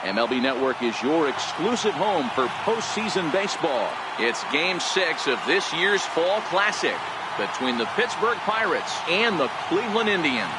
MLB Network is your exclusive home for postseason baseball. It's Game 6 of this year's Fall Classic between the Pittsburgh Pirates and the Cleveland Indians.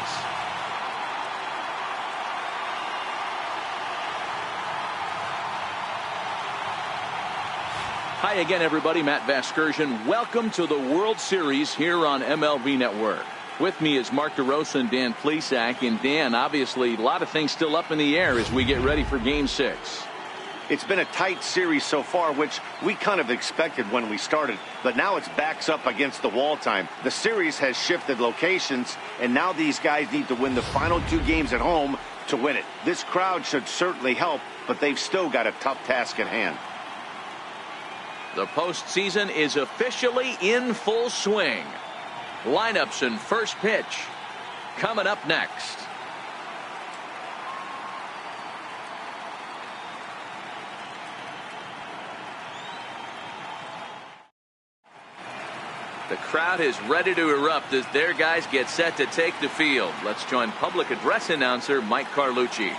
Hi again, everybody. Matt Vasgersian. Welcome to the World Series here on MLB Network. With me is Mark DeRosa and Dan Plesac. And Dan, obviously, a lot of things still up in the air as we get ready for Game 6. It's been a tight series so far, which we kind of expected when we started. But now it's backs up against the wall time. The series has shifted locations, and now these guys need to win the final 2 games at home to win it. This crowd should certainly help, but they've still got a tough task at hand. The postseason is officially in full swing. Lineups and first pitch coming up next. The crowd is ready to erupt as their guys get set to take the field. Let's join public address announcer Mike Carlucci.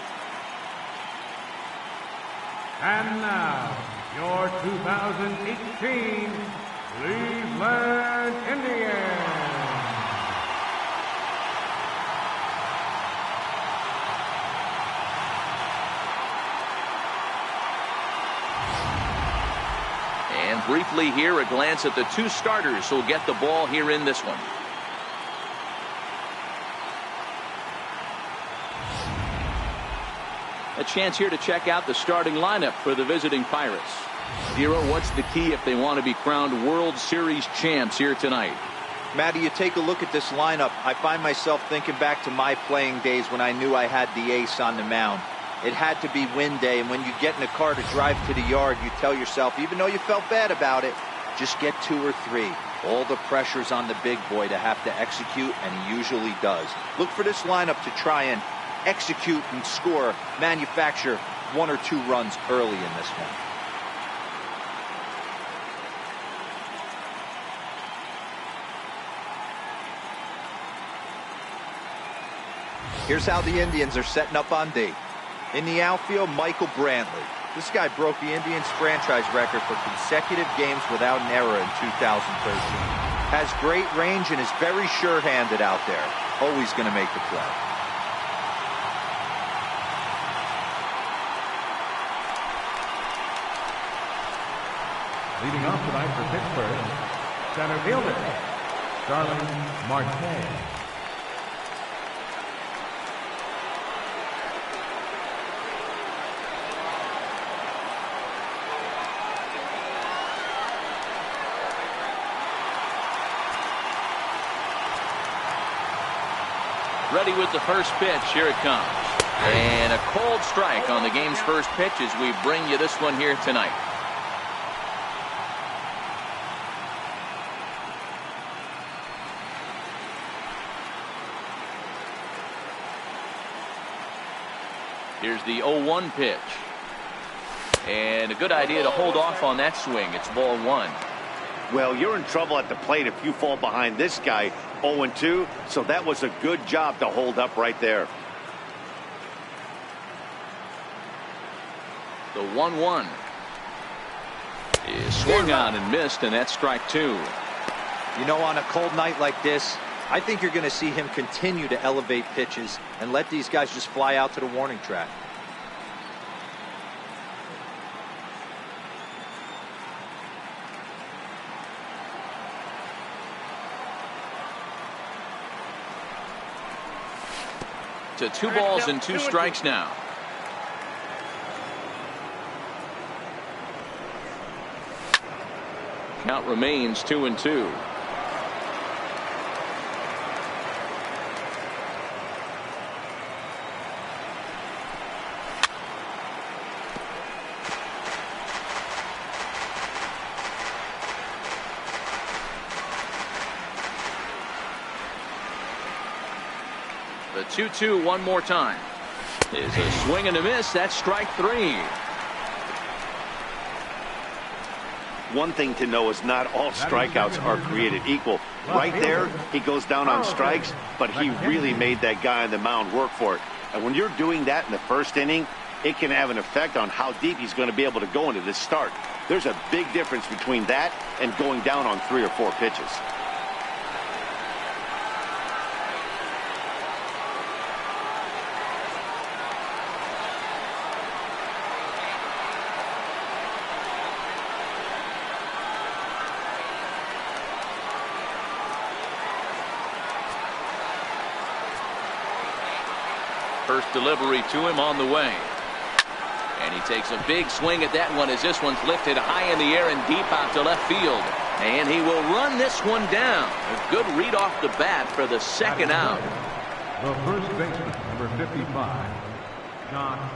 And now, your 2018 Cleveland Indians. And briefly here, a glance at the 2 starters who'll get the ball here in this one. A chance here to check out the starting lineup for the visiting Pirates. Zero, what's the key if they want to be crowned World Series champs here tonight? Matty, you take a look at this lineup. I find myself thinking back to my playing days when I knew I had the ace on the mound. It had to be win day, and when you get in a car to drive to the yard, you tell yourself, even though you felt bad about it, just get 2 or 3. All the pressure's on the big boy to have to execute, and he usually does. Look for this lineup to try and execute and score, manufacture 1 or 2 runs early in this one. Here's how the Indians are setting up on D. In the outfield, Michael Brantley. This guy broke the Indians franchise record for consecutive games without an error in 2013. Has great range and is very sure-handed out there. Always going to make the play. Leading off tonight for Pittsburgh, center fielder, Starling Marte. Ready with the first pitch. Here it comes. And a cold strike on the game's first pitch as we bring you this one here tonight. Here's the 0-1 pitch. And a good idea to hold off on that swing. It's ball 1. Well, you're in trouble at the plate if you fall behind this guy 0-2, so that was a good job to hold up right there. The 1-1 is swung on and missed, and that's strike 2. You know, on a cold night like this, I think you're going to see him continue to elevate pitches and let these guys just fly out to the warning track. To 2 balls and 2 strikes now. Count remains 2-2. The 2-2 one more time. Is a swing and a miss. That's strike 3. One thing to know is not all strikeouts are created equal. Right there, he goes down on strikes, but he really made that guy on the mound work for it. And when you're doing that in the first inning, it can have an effect on how deep he's going to be able to go into this start. There's a big difference between that and going down on 3 or 4 pitches. First delivery to him on the way. And he takes a big swing at that one as this one's lifted high in the air and deep out to left field. And he will run this one down. A good read off the bat for the second out. The first baseman, number 55, John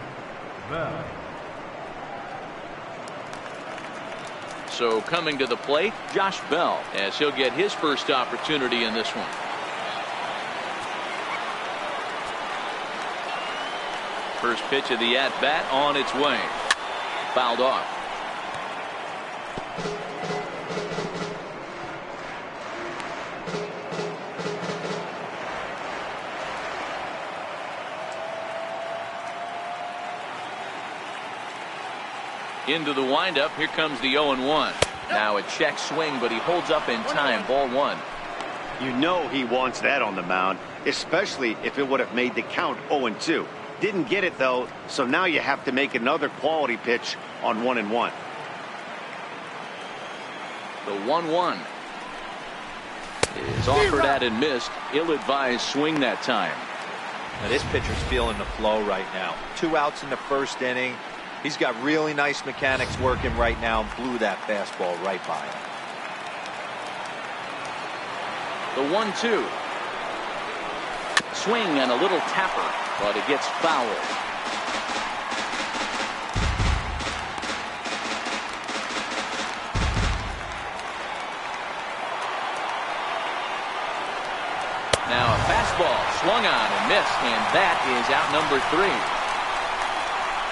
Bell. So coming to the plate, Josh Bell, as he'll get his first opportunity in this one. First pitch of the at-bat on its way. Fouled off. Into the windup. Here comes the 0-1. Now a check swing, but he holds up in time. Ball 1. You know he wants that on the mound, especially if it would have made the count 0-2. Didn't get it, though, so now you have to make another quality pitch on 1-1. The 1-1 is offered at and missed. Ill-advised swing that time. Now this pitcher's feeling the flow right now. 2 outs in the first inning. He's got really nice mechanics working right now. Blew that fastball right by him. The 1-2. Swing and a little tapper, but it gets fouled. Now a fastball swung on and missed, and that is out number 3.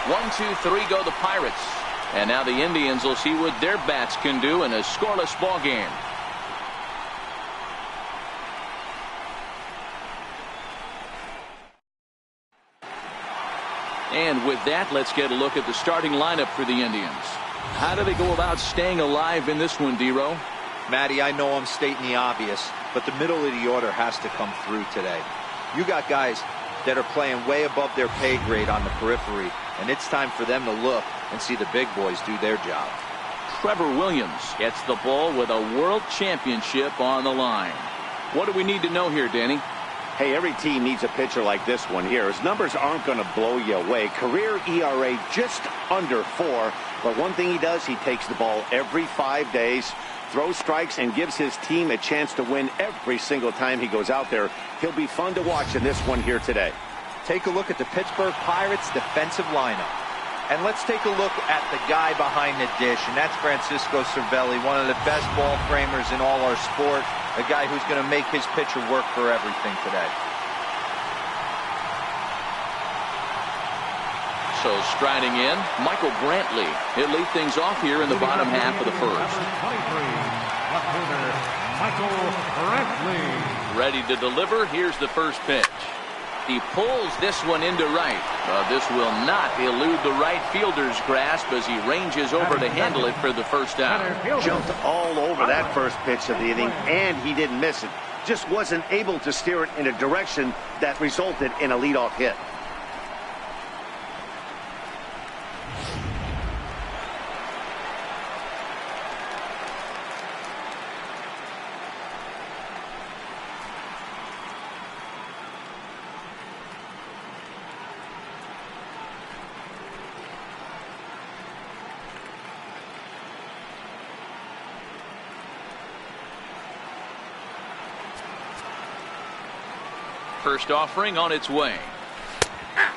1-2-3 go the Pirates, and now the Indians will see what their bats can do in a scoreless ball game. And with that, let's get a look at the starting lineup for the Indians. How do they go about staying alive in this one, D-Row? Matty, I know I'm stating the obvious, but the middle of the order has to come through today. You got guys that are playing way above their pay grade on the periphery, and it's time for them to look and see the big boys do their job. Trevor Williams gets the ball with a world championship on the line. What do we need to know here, Danny? Hey, every team needs a pitcher like this one here. His numbers aren't going to blow you away. Career ERA just under 4. But one thing he does, he takes the ball every 5 days, throws strikes, and gives his team a chance to win every single time he goes out there. He'll be fun to watch in this one here today. Take a look at the Pittsburgh Pirates defensive lineup. And let's take a look at the guy behind the dish, and that's Francisco Cervelli, one of the best ball framers in all our sport, a guy who's going to make his pitcher work for everything today. So striding in, Michael Brantley. He'll lead things off here in the bottom half of the first. Michael Brantley. Ready to deliver. Here's the first pitch. He pulls this one into right. This will not elude the right fielder's grasp as he ranges over to handle it for the first out. Jumped all over that first pitch of the inning, and he didn't miss it. Just wasn't able to steer it in a direction that resulted in a leadoff hit. First offering on its way.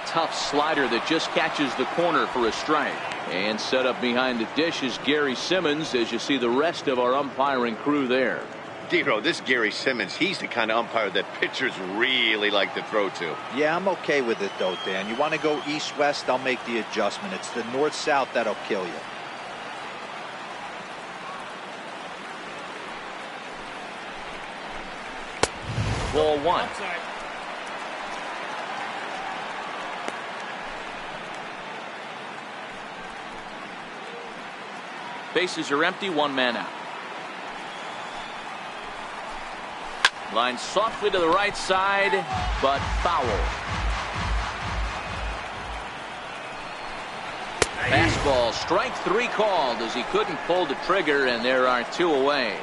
Tough slider that just catches the corner for a strike. And set up behind the dish is Gary Simmons, as you see the rest of our umpiring crew there. D-Row, this Gary Simmons, he's the kind of umpire that pitchers really like to throw to. Yeah, I'm okay with it, though, Dan. You want to go east-west, I'll make the adjustment. It's the north-south that'll kill you. Ball 1. Bases are empty, one man out. Line softly to the right side, but foul. Fastball, strike 3 called as he couldn't pull the trigger, and there are 2 away.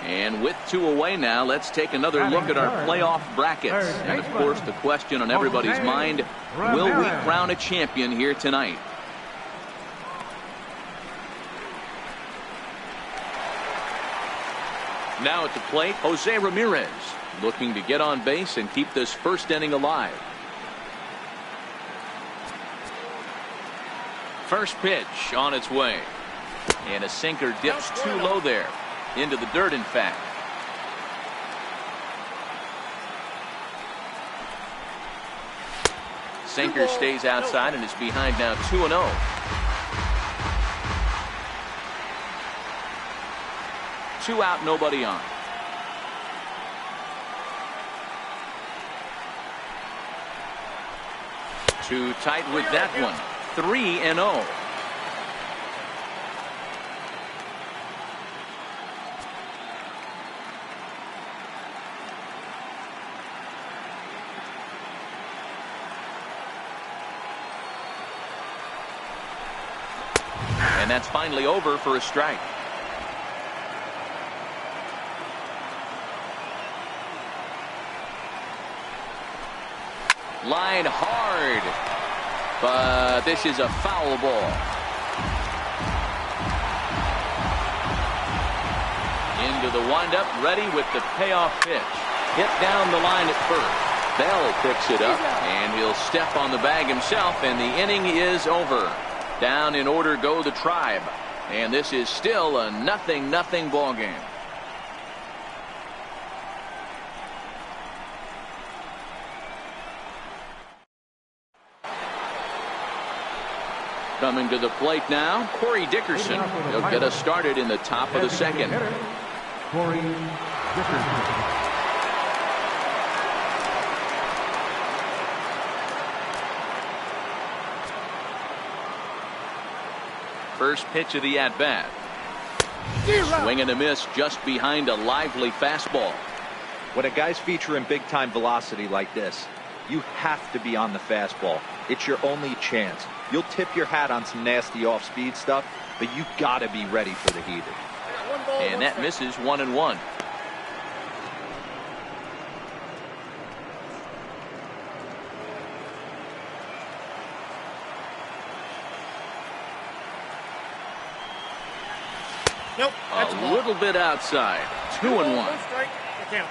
And with 2 away now, let's take another look at our playoff brackets. And of course, the question on everybody's mind, will we crown a champion here tonight? Now at the plate, Jose Ramirez, looking to get on base and keep this first inning alive. First pitch on its way. And a sinker dips too low there. Into the dirt, in fact. Sinker stays outside and is behind now 2-0. Two out, nobody on. Too tight with that one. 3-0. And that's finally over for a strike. Line hard, but this is a foul ball. Into the windup, ready with the payoff pitch. Hit down the line at first. Bell picks it up, and he'll step on the bag himself, and the inning is over. Down in order go the Tribe, and this is still a 0-0 ball game. Coming to the plate now, Corey Dickerson. He'll get us started in the top of the second. Corey Dickerson. First pitch of the at-bat. Swing and a miss just behind a lively fastball. When a guy's featuring big-time velocity like this, you have to be on the fastball. It's your only chance. You'll tip your hat on some nasty off-speed stuff, but you got to be ready for the heater. And that misses 1-1. Nope, that's a little bit outside. 2-1. Strike, count.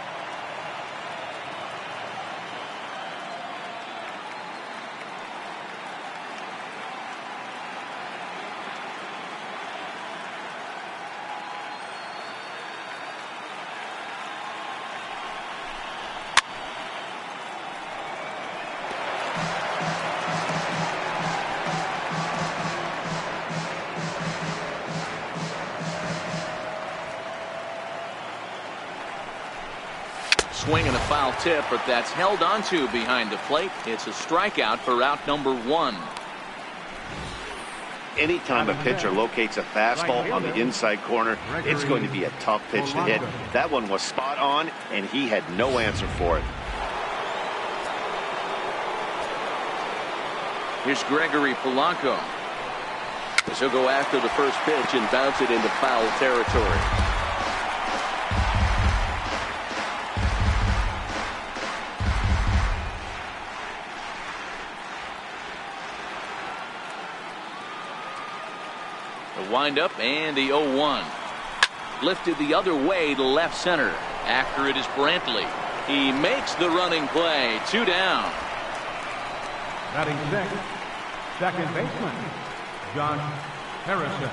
Swing and a foul tip, but that's held onto behind the plate. It's a strikeout for out number 1. Anytime a pitcher locates a fastball on the inside corner, it's going to be a tough pitch to hit. That one was spot on, and he had no answer for it. Here's Gregory Polanco. He'll go after the first pitch and bounce it into foul territory. Windup and the 0-1. Lifted the other way to left center. After it is Brantley. He makes the running play. 2 down. Batting sixth, second baseman, Josh Harrison.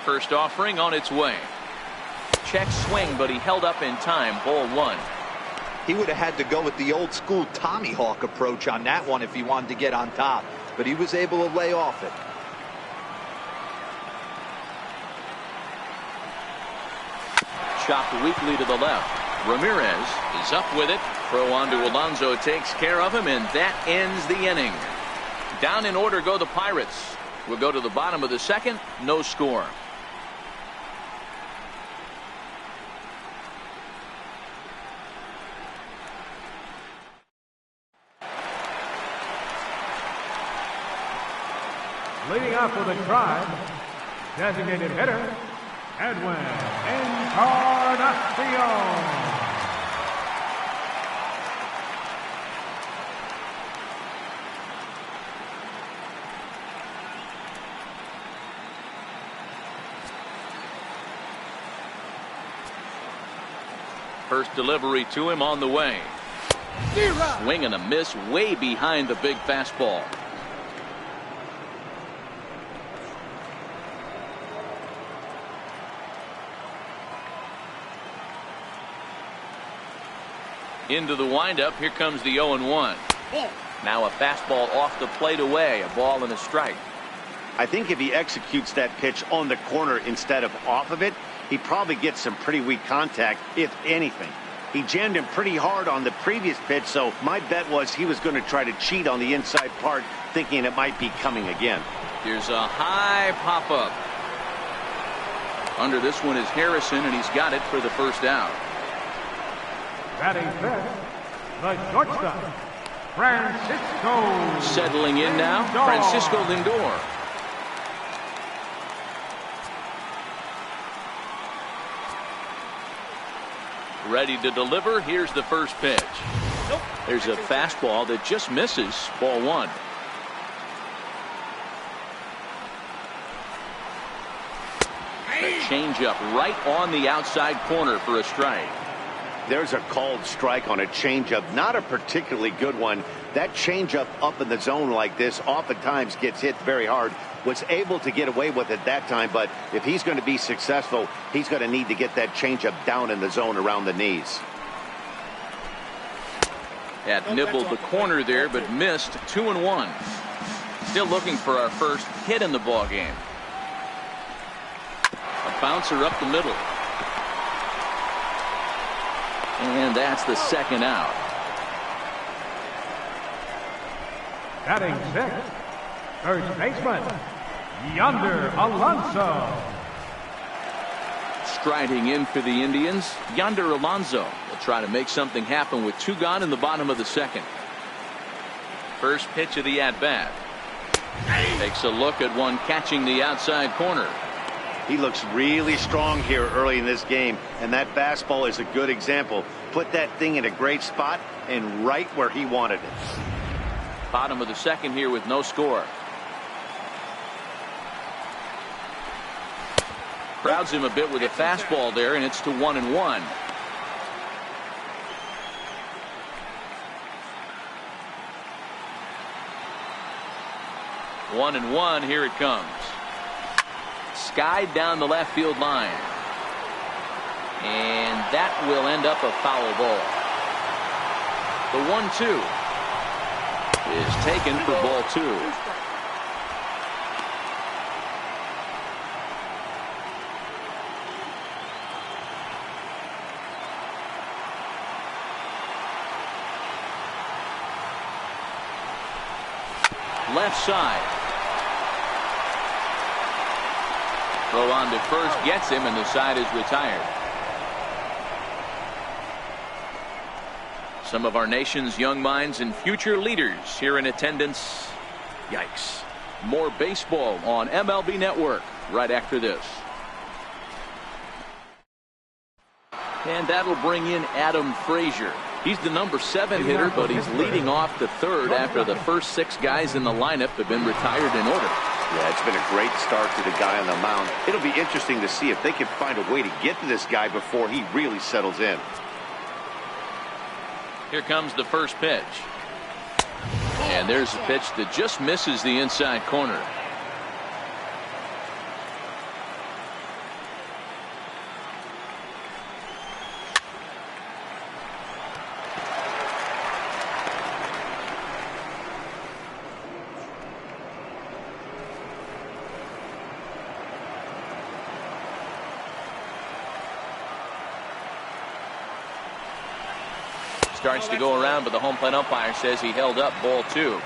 First offering on its way. Check swing, but he held up in time. Ball 1. He would have had to go with the old school Tommy Hawk approach on that one if he wanted to get on top, but he was able to lay off it. Chopped weakly to the left. Ramirez is up with it. Throw on to Alonso takes care of him, and that ends the inning. Down in order go the Pirates. We'll go to the bottom of the second. No score. Leading off for the Tribe, designated hitter, Edwin Encarnacion. First delivery to him on the way. Swing and a miss way behind the big fastball. Into the windup. Here comes the 0-1. Now a fastball off the plate away. A ball and a strike. I think if he executes that pitch on the corner instead of off of it, he probably gets some pretty weak contact, if anything. He jammed him pretty hard on the previous pitch, so my bet was he was going to try to cheat on the inside part, thinking it might be coming again. Here's a high pop-up. Under this one is Harrison, and he's got it for the first out. Batting fifth, the shortstop, Francisco. Settling in now, Lindor. Francisco Lindor. Ready to deliver. Here's the first pitch. There's a fastball that just misses. Ball 1. A changeup right on the outside corner for a strike. There's a called strike on a changeup, not a particularly good one. That changeup up in the zone like this oftentimes gets hit very hard. Was able to get away with it that time, but if he's going to be successful, he's going to need to get that changeup down in the zone around the knees. Had nibbled the corner there, but missed. 2-1. Still looking for our first hit in the ball game. A bouncer up the middle. And that's the second out. Batting sixth, first baseman, Yonder Alonso. Striding in for the Indians, Yonder Alonso will try to make something happen with 2 gone in the bottom of the second. First pitch of the at-bat. Takes a look at one catching the outside corner. He looks really strong here early in this game, and that fastball is a good example. Put that thing in a great spot and right where he wanted it. Bottom of the second here with no score. Crowds him a bit with a fastball there, and it's to 1-1. One and one. Here it comes. Skied down the left field line. And that will end up a foul ball. The 1-2 is taken for ball 2. Left side. Throw on to first gets him, and the side is retired. Some of our nation's young minds and future leaders here in attendance. Yikes. More baseball on MLB Network right after this. And that'll bring in Adam Frazier. He's the number 7 hitter, but he's leading off the third after the first 6 guys in the lineup have been retired in order. Yeah, it's been a great start to the guy on the mound. It'll be interesting to see if they can find a way to get to this guy before he really settles in. Here comes the first pitch. And there's a pitch that just misses the inside corner. Starts to go around, but the home plate umpire says he held up ball 2.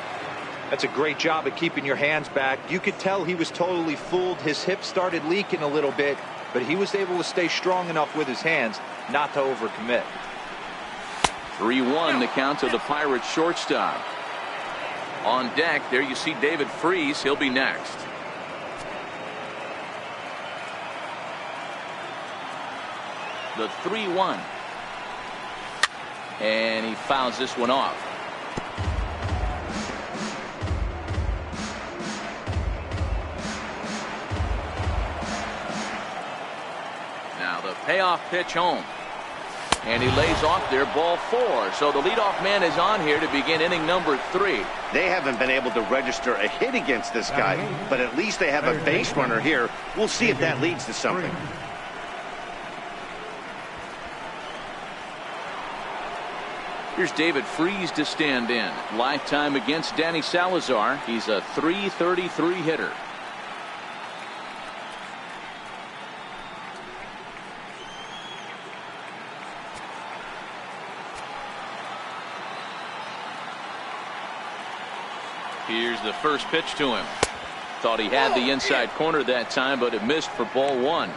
That's a great job of keeping your hands back. You could tell he was totally fooled. His hip started leaking a little bit, but he was able to stay strong enough with his hands not to overcommit. 3-1 the count to the Pirates shortstop. On deck, there you see David Freese. He'll be next. The 3-1. And he fouls this one off. Now the payoff pitch home. And he lays off there, ball 4. So the leadoff man is on here to begin inning number 3. They haven't been able to register a hit against this guy, but at least they have a base runner here. We'll see if that leads to something. Here's David Freese to stand in. Lifetime against Danny Salazar. He's a .333 hitter. Here's the first pitch to him. Thought he had the inside corner that time, but it missed for ball 1.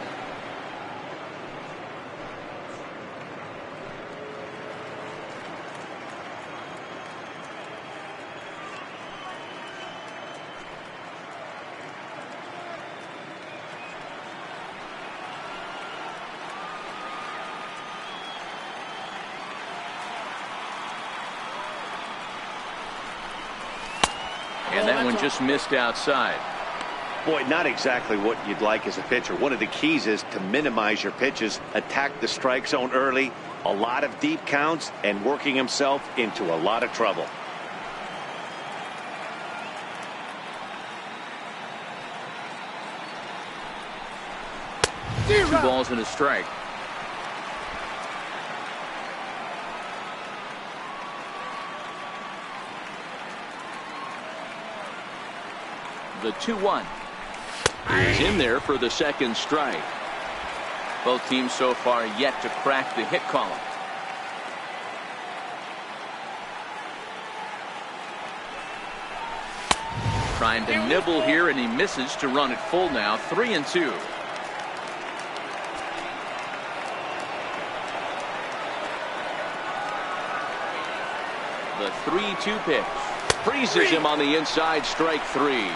And that one just missed outside. Boy, not exactly what you'd like as a pitcher. One of the keys is to minimize your pitches, attack the strike zone early, a lot of deep counts, and working himself into a lot of trouble. 2 balls and a strike. The 2-1 is in there for the second strike. Both teams so far yet to crack the hit column. Trying to nibble here, and he misses to run it full now. 3-2. The 3-2 pitch freezes him on the inside. Strike 3.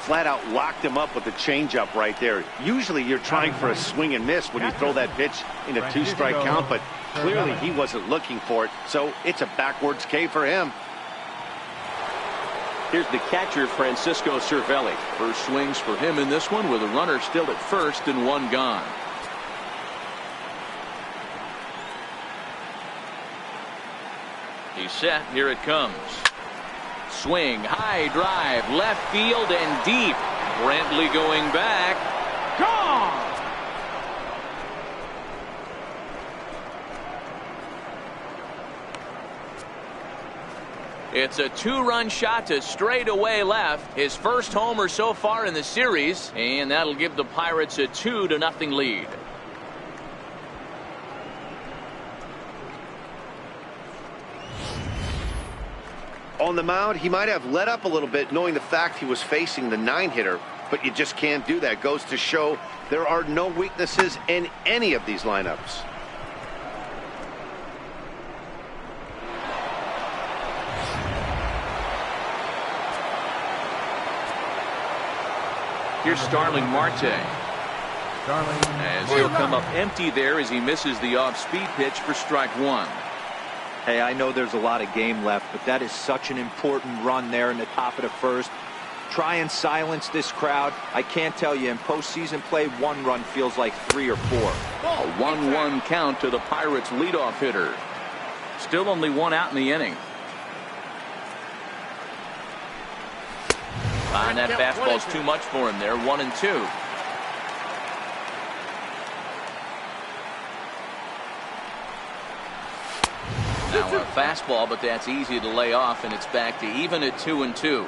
Flat out locked him up with the changeup right there. Usually you're trying for a swing and miss when you throw that pitch in a 2-strike count, but clearly he wasn't looking for it, so it's a backwards K for him. Here's the catcher, Francisco Cervelli. First swings for him in this one with a runner still at first and 1 gone. He's set. Here it comes. Swing, high drive, left field and deep. Brantley going back. Gone! It's a 2-run shot to straightaway left. His first homer so far in the series, and that'll give the Pirates a 2-0 lead. On the mound, he might have let up a little bit knowing the fact he was facing the 9-hitter, but you just can't do that. Goes to show there are no weaknesses in any of these lineups. Here's Starling Marte. As he'll come up empty there as he misses the off-speed pitch for strike 1. Hey, I know there's a lot of game left, but that is such an important run there in the top of the first. Try and silence this crowd. I can't tell you, in postseason play, 1 run feels like 3 or 4. A 1-1 count to the Pirates leadoff hitter. Still only 1 out in the inning. And that fastball's too much for him there. 1-2. Now a fastball, but that's easy to lay off, and it's back to even at 2-2.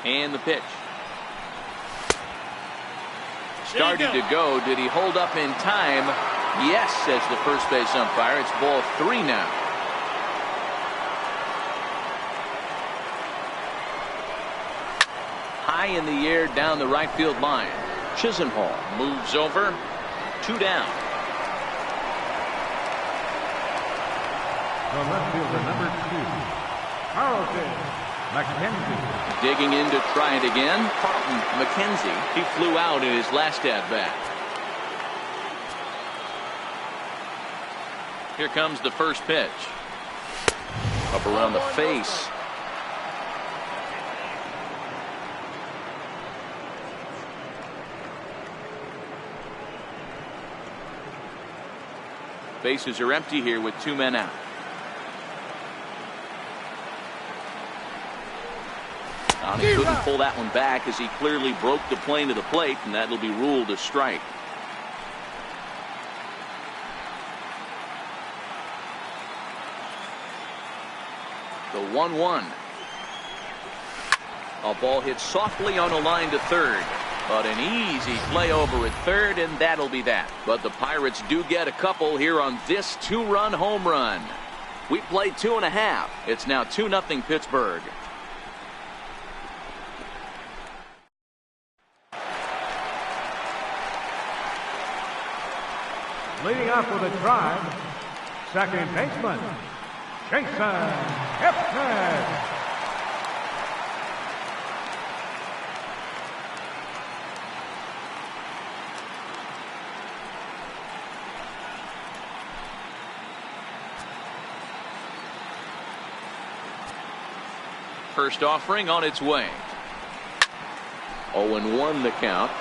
And the pitch. started to go. Did he hold up in time? Yes, says the first base umpire. It's ball 3 now. High in the air down the right field line. Chisenhall moves over. 2 down. The left fielder, number 2, Carlton McKenzie. Digging in to try it again. Carlton McKenzie. He flew out in his last at-bat. Here comes the first pitch. Up around the face. Bases are empty here with 2 men out. He couldn't pull that one back as he clearly broke the plane to the plate, and that'll be ruled a strike. The 1-1. A ball hit softly on a line to third. But an easy play over at third, and that'll be that. But the Pirates do get a couple here on this 2-run home run. We played 2.5. It's now 2-0 Pittsburgh. Leading off with a drive, second baseman, Jason Kipnis. First offering on its way. 0-1 the count.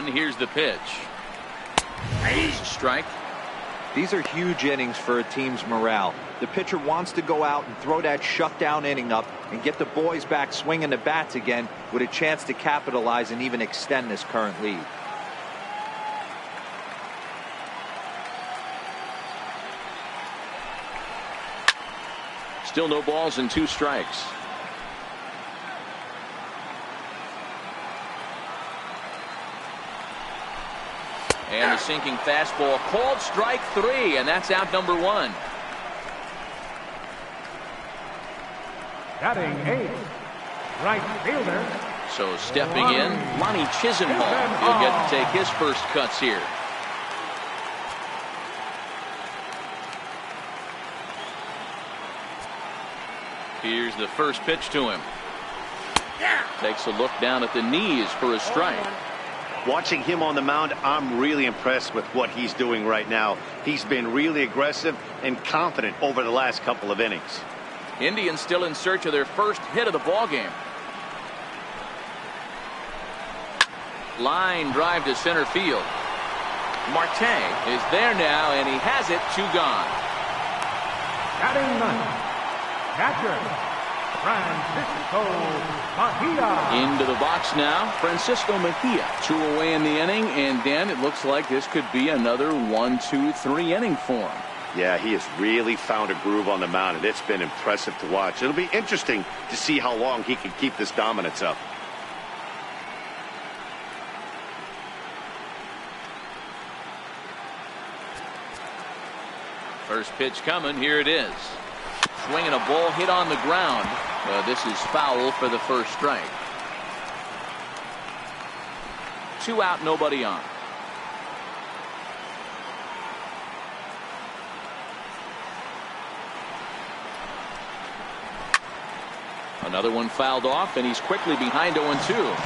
Here's the pitch. Here's a strike. These are huge innings for a team's morale. The pitcher wants to go out and throw that shutdown inning up and get the boys back swinging the bats again with a chance to capitalize and even extend this current lead. Still no balls and 2 strikes. And the sinking fastball called strike 3, and that's out number 1. Batting 8th, right fielder. So stepping in, Lonnie Chisenhall. He'll get to take his first cuts here. Here's the first pitch to him. Takes a look down at the knees for a strike. Watching him on the mound, I'm really impressed with what he's doing right now. He's been really aggressive and confident over the last couple of innings. Indians still in search of their first hit of the ballgame. Line drive to center field. Marte is there now, and he has it. 2 gone. Batting 9th, catcher Francisco Mejia. Into the box now, Francisco Mejia. 2 away in the inning, and Dan, it looks like this could be another 1-2-3 inning for him. Yeah, he has really found a groove on the mound, and it's been impressive to watch. It'll be interesting to see how long he can keep this dominance up. First pitch coming. Here it is. Swinging a ball hit on the ground. This is foul for the first strike. 2 out, nobody on. Another one fouled off, and he's quickly behind 0-2.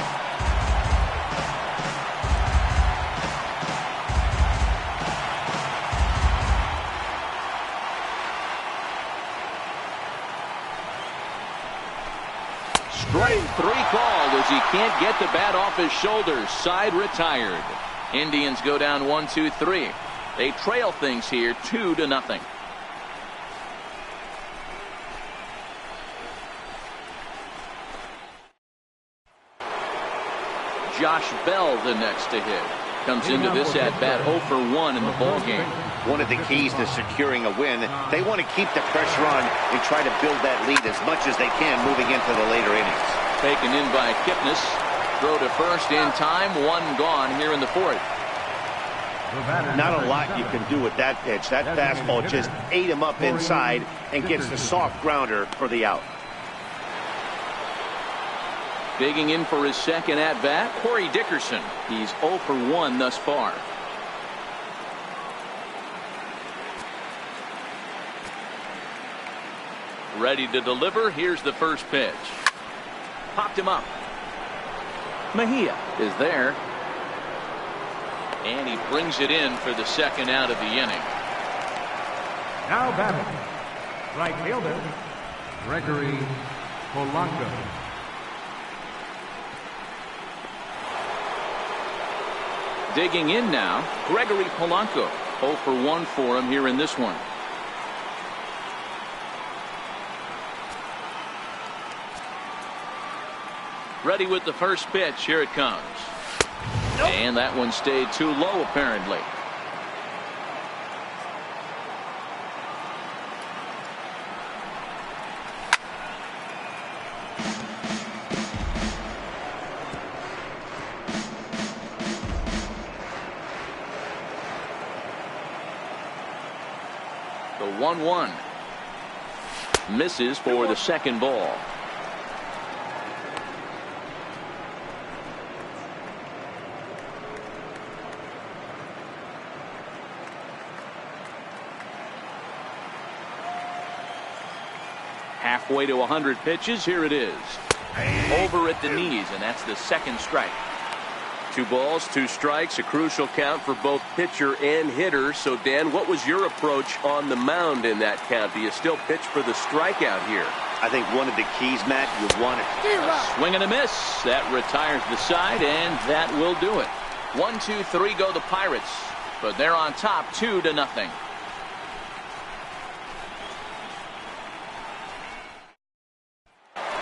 Strike 3 called as he can't get the bat off his shoulders. Side retired. Indians go down 1-2-3. They trail things here 2-0. Josh Bell the next to hit. Comes into this at bat 0 for 1 in the ballgame. one of the keys to securing a win. They want to keep the pressure on and try to build that lead as much as they can moving into the later innings. Taken in by Kipnis. Throw to first in time. One gone here in the fourth. Not a lot you can do with that pitch. That fastball just ate him up inside and gets the soft grounder for the out. Digging in for his second at-bat, Corey Dickerson. He's 0 for 1 thus far. Ready to deliver. Here's the first pitch. Popped him up. Mejia is there. And he brings it in for the second out of the inning. Now batting, right fielder, Gregory Polanco. Digging in now, Gregory Polanco. 0 for 1 for him here in this one. Ready with the first pitch. Here it comes. Nope. And that one stayed too low, apparently. The 1-1 misses for the second ball. Halfway to 100 pitches. Here it is. Over at the knees, and that's the second strike. 2 balls, 2 strikes, a crucial count for both pitcher and hitter. So, Dan, what was your approach on the mound in that count? Do you still pitch for the strikeout here? I think one of the keys, Matt, you want it. A swing and a miss. That retires the side, and that will do it. 1, 2, 3 go the Pirates, but they're on top 2-0.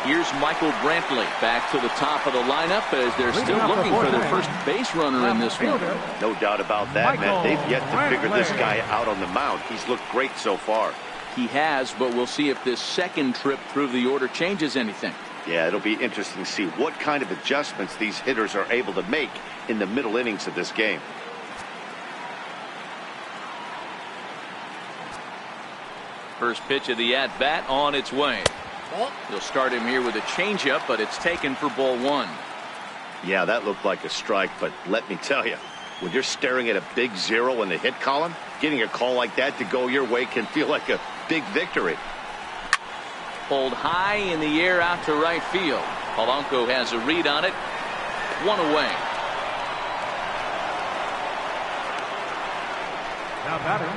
Here's Michael Brantley back to the top of the lineup as they're still looking for their first base runner in this one. No doubt about that, Matt. They've yet to figure this guy out on the mound. He's looked great so far. He has, but we'll see if this second trip through the order changes anything. Yeah, it'll be interesting to see what kind of adjustments these hitters are able to make in the middle innings of this game. First pitch of the at-bat on its way. He'll start him here with a changeup, but it's taken for ball 1. Yeah, that looked like a strike, but let me tell you, when you're staring at a big 0 in the hit column, getting a call like that to go your way can feel like a big victory. Pulled high in the air out to right field. Polanco has a read on it. 1 away. Now batting,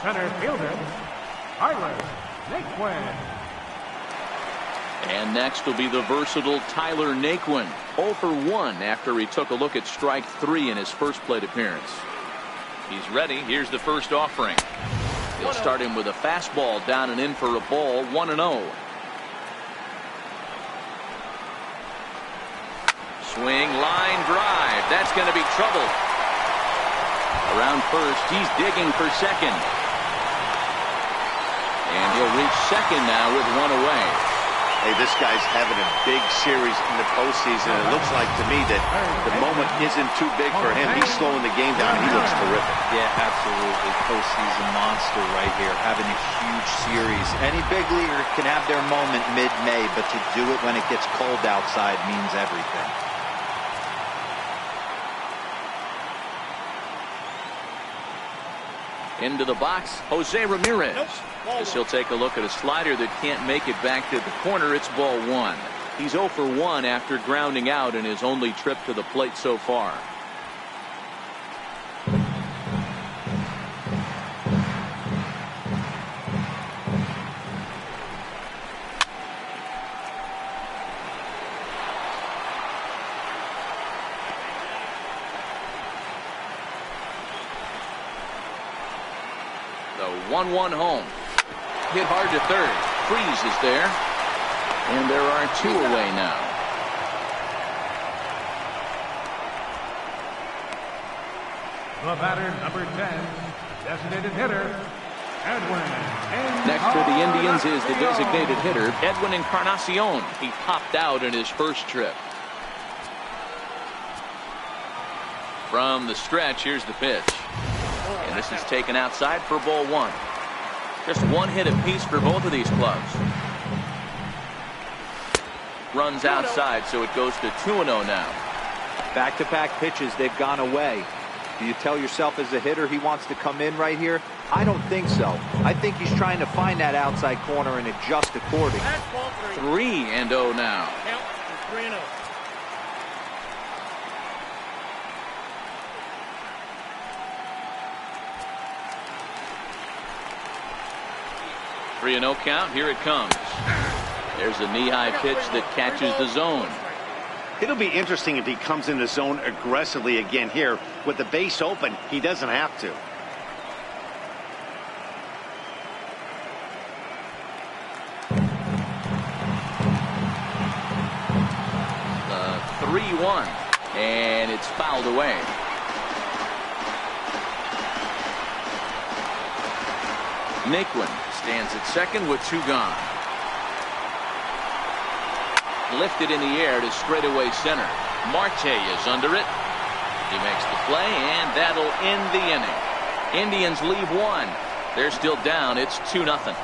center fielder, Tyler Naquin. And next will be the versatile Tyler Naquin. 0 for 1 after he took a look at strike 3 in his first plate appearance. He's ready. Here's the first offering. He'll start him with a fastball down and in for a ball. 1-0. Swing, line drive. That's going to be trouble. Around first, he's digging for second. And he'll reach second now with 1 away. Hey, this guy's having a big series in the postseason. It looks like to me that the moment isn't too big for him. He's slowing the game down. He looks terrific. Yeah, absolutely. Postseason monster right here. Having a huge series. Any big leaguer can have their moment mid-May, but to do it when it gets cold outside means everything. Into the box, Jose Ramirez. As he'll take a look at a slider that can't make it back to the corner. It's ball 1. He's 0 for 1 after grounding out in his only trip to the plate so far. The 1-1 home. Hit hard to third. Freeze is there. And there are 2 away now. The batter, number 10, Designated hitter, Edwin. Next for the Indians is the designated hitter, Edwin Encarnacion. He popped out in his first trip. From the stretch, here's the pitch. And this is taken outside for ball one. Just one hit apiece for both of these clubs. Runs outside, so it goes to 2-0 now. Back-to-back pitches, they've gone away. Do you tell yourself as a hitter he wants to come in right here? I don't think so. I think he's trying to find that outside corner and adjust accordingly. 3-0 now. Count 3-0. 3-0 count. Here it comes. There's a knee-high pitch that catches the zone. It'll be interesting if he comes in the zone aggressively again here. With the base open, he doesn't have to. The 3-1. And it's fouled away. Naquin stands at second with 2 gone. Lifted in the air to straightaway center. Marte is under it. He makes the play, and that'll end the inning. Indians leave 1. They're still down. It's 2-0.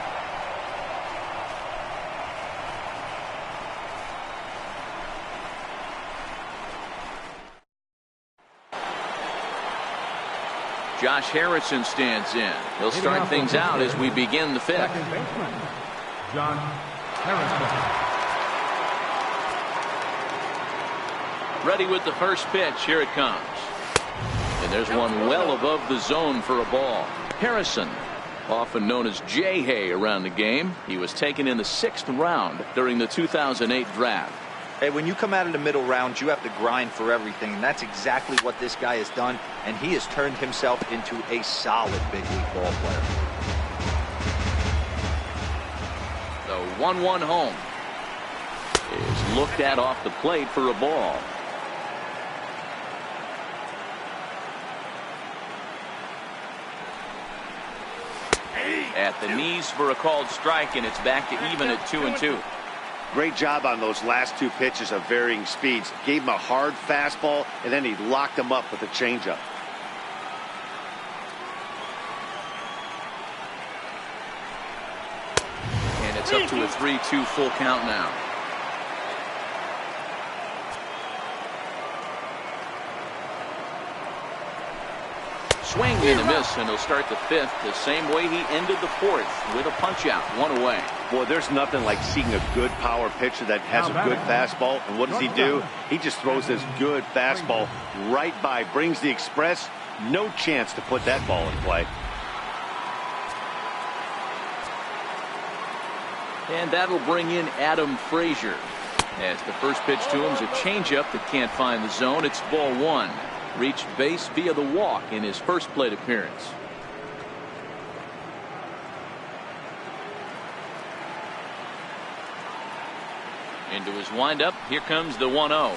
Josh Harrison stands in. He'll start things out as we begin the 5th. Second baseman, John Harrison. Ready with the first pitch. Here it comes. And there's one well above the zone for a ball. Harrison, often known as J-Hay around the game. He was taken in the 6th round during the 2008 draft. Hey, when you come out of the middle rounds, you have to grind for everything, and that's exactly what this guy has done, and he has turned himself into a solid big league ball player. The 1-1 home is looked at off the plate for a ball. At the knees for a called strike, and it's back to even at 2-2. Great job on those last 2 pitches of varying speeds. Gave him a hard fastball, and then he locked him up with a changeup. And it's up to a 3-2 full count now. Swing and a miss, and he'll start the 5th the same way he ended the 4th with a punch out, 1 away. Boy, there's nothing like seeing a good power pitcher that has a good fastball. And what does he do? He just throws this good fastball right by, brings the express. No chance to put that ball in play. And that'll bring in Adam Frazier. As the first pitch to him is a changeup that can't find the zone. It's ball 1. Reached base via the walk in his first plate appearance. Into his windup. Here comes the 1-0.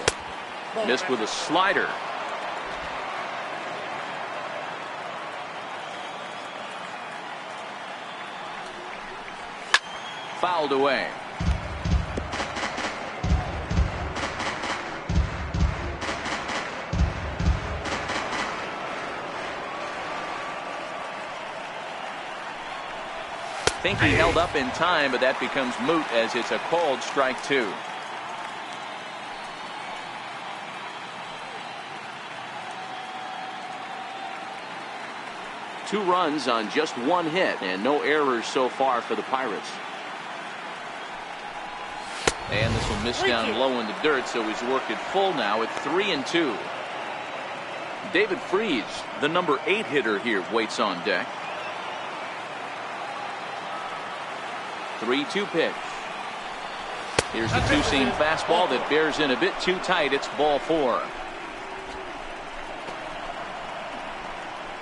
Missed with a slider. Fouled away. I think he held up in time, but that becomes moot as it's a called strike 2. Two runs on just 1 hit and no errors so far for the Pirates. And this will miss down low in the dirt, so he's worked it full now at 3-2. David Freese, the number 8 hitter here, waits on deck. 3-2 pitch. Here's the two-seam fastball that bears in a bit too tight. It's ball 4.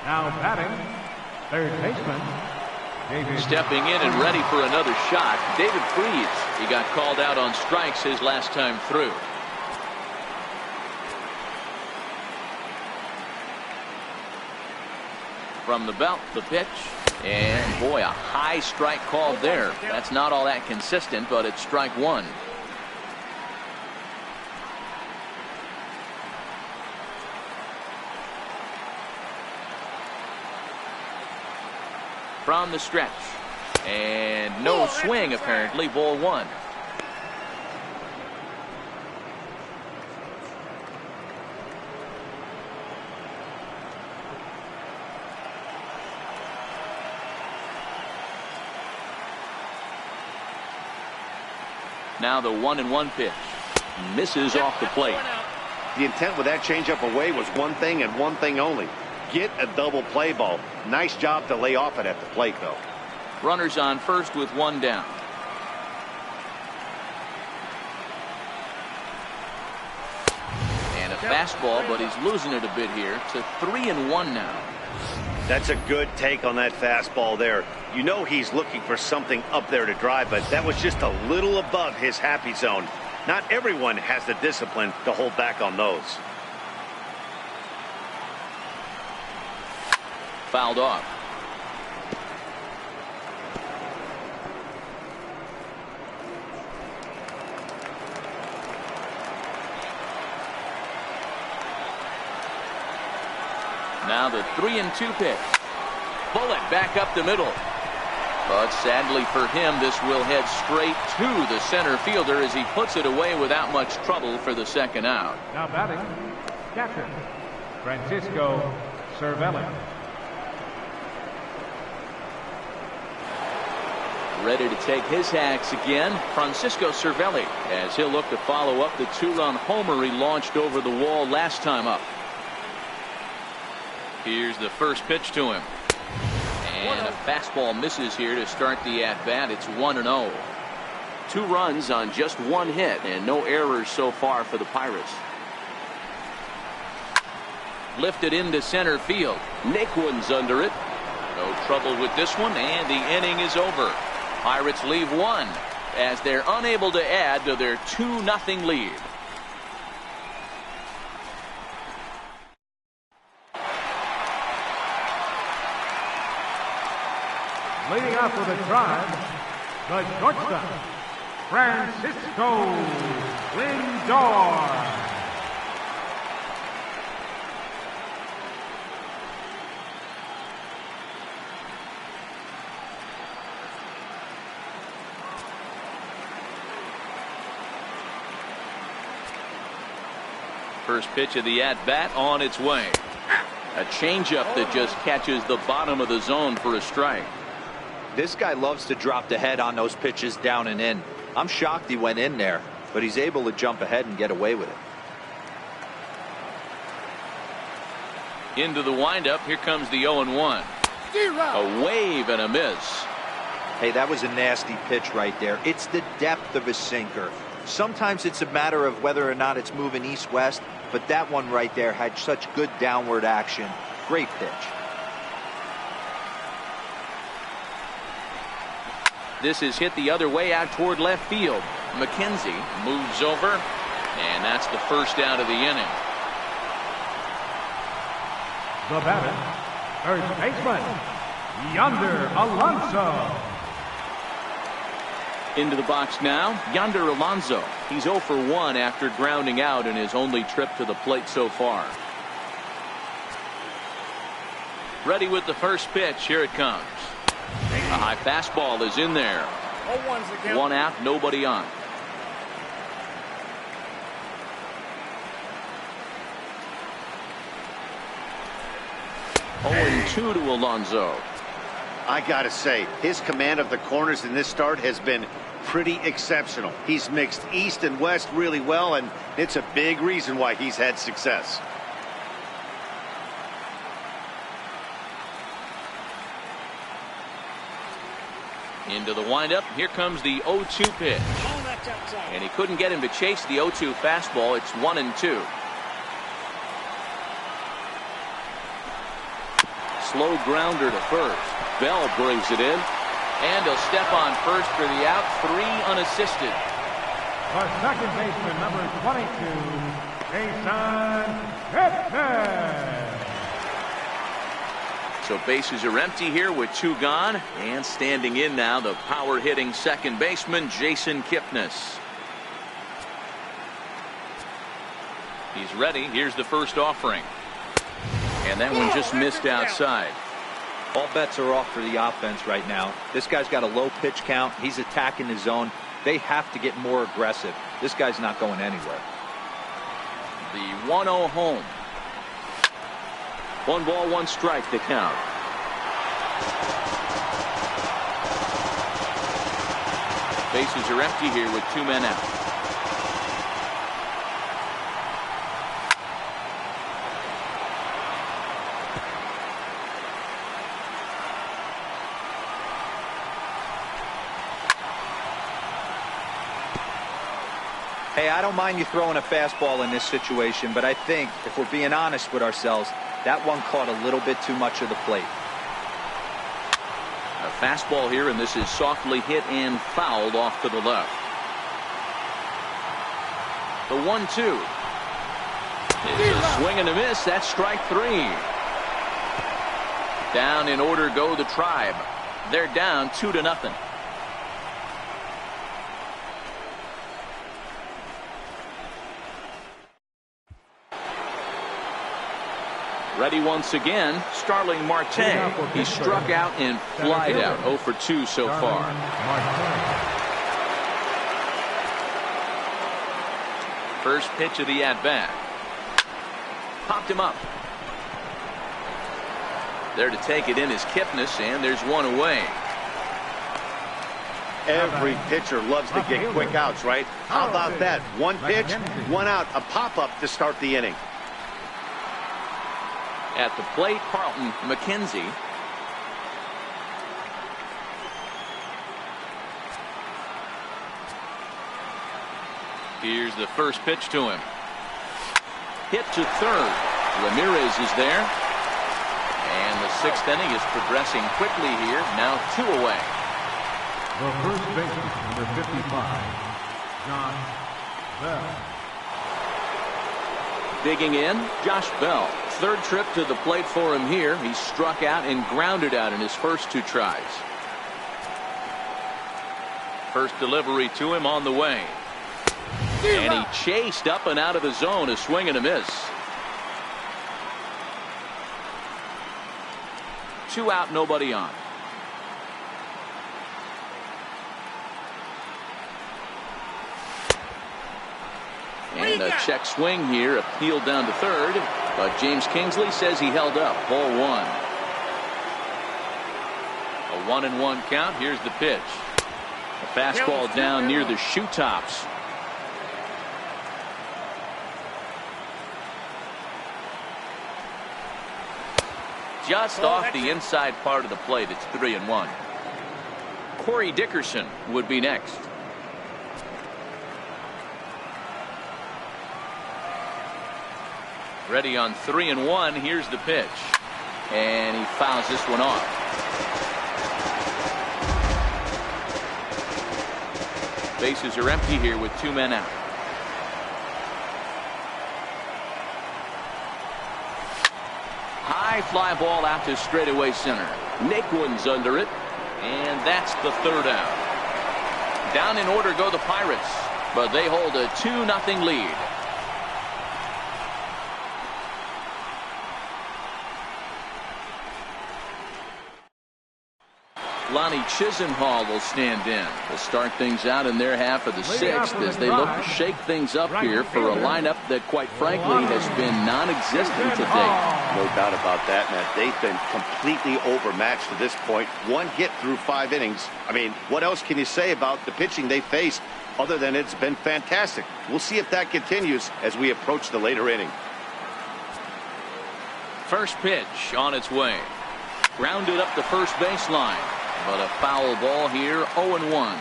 Now batting, third baseman, David. Stepping in and ready for another shot, David Freese. He got called out on strikes his last time through. From the belt, the pitch. And, boy, a high strike called there. That's not all that consistent, but it's strike one. From the stretch. And no swing, apparently. Ball one. Now the 1-1 pitch. Misses off the plate. The intent with that changeup away was one thing and one thing only. Get a double play ball. Nice job to lay off it at the plate, though. Runners on first with one down. And a fastball, but he's losing it a bit here to 3-1 now. That's a good take on that fastball there. You know he's looking for something up there to drive, but that was just a little above his happy zone. Not everyone has the discipline to hold back on those. Fouled off. Now the 3-2 pitch. Bullet back up the middle. But sadly for him, this will head straight to the center fielder as he puts it away without much trouble for the second out. Now batting, catcher, Francisco Cervelli. Ready to take his hacks again, Francisco Cervelli, as he'll look to follow up the two-run homer he launched over the wall last time up. Here's the first pitch to him. And a fastball misses here to start the at-bat. It's 1-0. 2 runs on just 1 hit and no errors so far for the Pirates. Lifted into center field. Naquin's under it. No trouble with this one, and the inning is over. Pirates leave 1 as they're unable to add to their 2-0 lead. Leading off with a drive, the shortstop, Francisco Lindor. First pitch of the at-bat on its way. A changeup that just catches the bottom of the zone for a strike. This guy loves to drop the head on those pitches down and in. I'm shocked he went in there, but he's able to jump ahead and get away with it. Into the windup. Here comes the 0-1. A wave and a miss. Hey, that was a nasty pitch right there. It's the depth of his sinker. Sometimes it's a matter of whether or not it's moving east-west, but that one right there had such good downward action. Great pitch. This is hit the other way out toward left field. McKenzie moves over, and that's the first out of the inning. The batter, first baseman, Yonder Alonso. Into the box now, Yonder Alonso. He's 0 for 1 after grounding out in his only trip to the plate so far. Ready with the first pitch. Here it comes. A high fastball is in there. 1 out, nobody on. Hey. 0-2 to Alonso. I gotta say, his command of the corners in this start has been pretty exceptional. He's mixed east and west really well, and it's a big reason why he's had success. Into the windup. Here comes the 0-2 pitch. And he couldn't get him to chase the 0-2 fastball. It's 1-2. Slow grounder to first. Bell brings it in. And he'll step on first for the out. 3 unassisted. For second baseman, number 22, Jason Kipnis. So bases are empty here with 2 gone, and standing in now the power hitting second baseman Jason Kipnis. He's ready. Here's the first offering, and that one just missed outside. All bets are off for the offense right now. This guy's got a low pitch count. He's attacking the zone. They have to get more aggressive. This guy's not going anywhere. The 1-0 home. 1 ball, 1 strike to count. Bases are empty here with 2 men out. Hey, I don't mind you throwing a fastball in this situation, but I think if we're being honest with ourselves, that one caught a little bit too much of the plate. A fastball here, and this is softly hit and fouled off to the left. The 1-2. It's a swing and a miss. That's strike 3. Down in order go the Tribe. They're down 2-0. Ready once again, Starling Marte. He struck out and flied out. 0 for 2 so far. First pitch of the at-bat. Popped him up. There to take it in is Kipnis, and there's 1 away. Every pitcher loves to get quick outs, right? How about that? 1 pitch, 1 out, a pop-up to start the inning. At the plate, Carlton McKenzie. Here's the first pitch to him. Hit to third. Ramirez is there. And the 6th inning is progressing quickly here. Now 2 away. The first baseman, number 55, John Bell. Digging in, Josh Bell. 3rd trip to the plate for him here. He struck out and grounded out in his first 2 tries. First delivery to him on the way. And he chased up and out of the zone. A swing and a miss. 2 out, nobody on. And a check swing here, appealed down to third, but James Kingsley says he held up. Ball 1. A 1-1 count. Here's the pitch. A fastball down near the shoe tops. Just off the inside part of the plate. It's 3-1. Corey Dickerson would be next. Ready on 3-1. Here's the pitch. And he fouls this one off. Bases are empty here with 2 men out. High fly ball out to straightaway center. Naquin's under it. And that's the 3rd out. Down in order go the Pirates, but they hold a 2-0 lead. Lonnie Chisenhall will stand in. They'll start things out in their half of the 6th as they look to shake things up here for a lineup that, quite frankly, has been non-existent to date. No doubt about that, Matt. They've been completely overmatched to this point. 1 hit through 5 innings. I mean, what else can you say about the pitching they faced other than it's been fantastic? We'll see if that continues as we approach the later inning. First pitch on its way. Grounded up the first baseline. But a foul ball here, 0-1.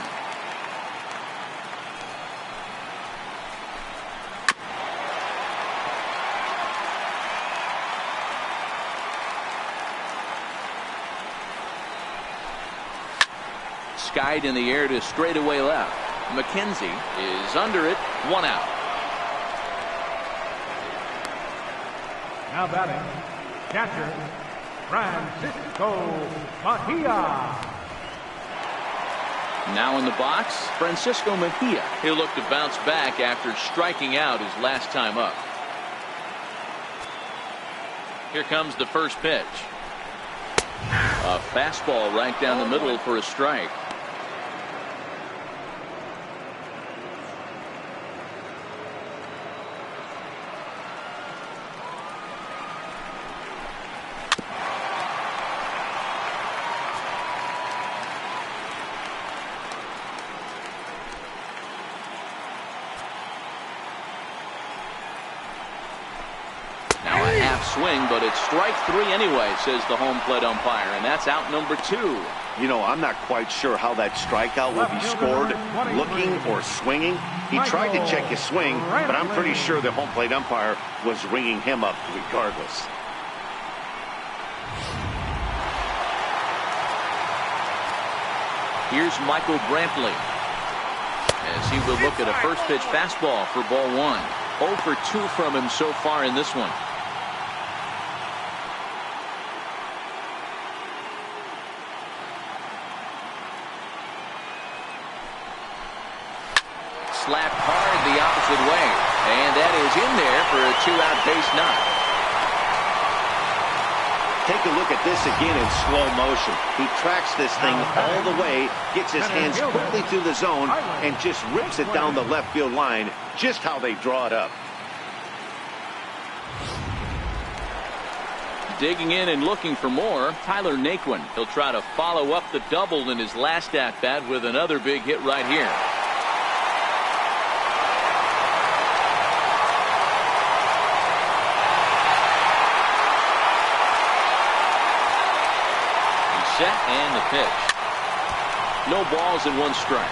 Skied in the air to straightaway left. McKenzie is under it, 1 out. Now batting, catcher, Francisco Mejia. Now in the box, Francisco Mejia. He'll look to bounce back after striking out his last time up. Here comes the first pitch. A fastball right down the middle for a strike. Swing, but it's strike three anyway, says the home plate umpire, and that's out number 2. You know, I'm not quite sure how that strikeout will be scored, looking or swinging. He tried to check his swing, but I'm pretty sure the home plate umpire was ringing him up regardless. Here's Michael Brantley as he will look at a first pitch fastball for ball 1. 0 for 2 from him so far in this one. Slapped hard the opposite way, and that is in there for a 2-out base knock. Take a look at this again in slow motion. He tracks this thing all the way, gets his hands quickly through the zone, and just rips it down the left field line, just how they draw it up. Digging in and looking for more, Tyler Naquin. He'll try to follow up the double in his last at-bat with another big hit right here. Set and the pitch. No balls and 1 strike.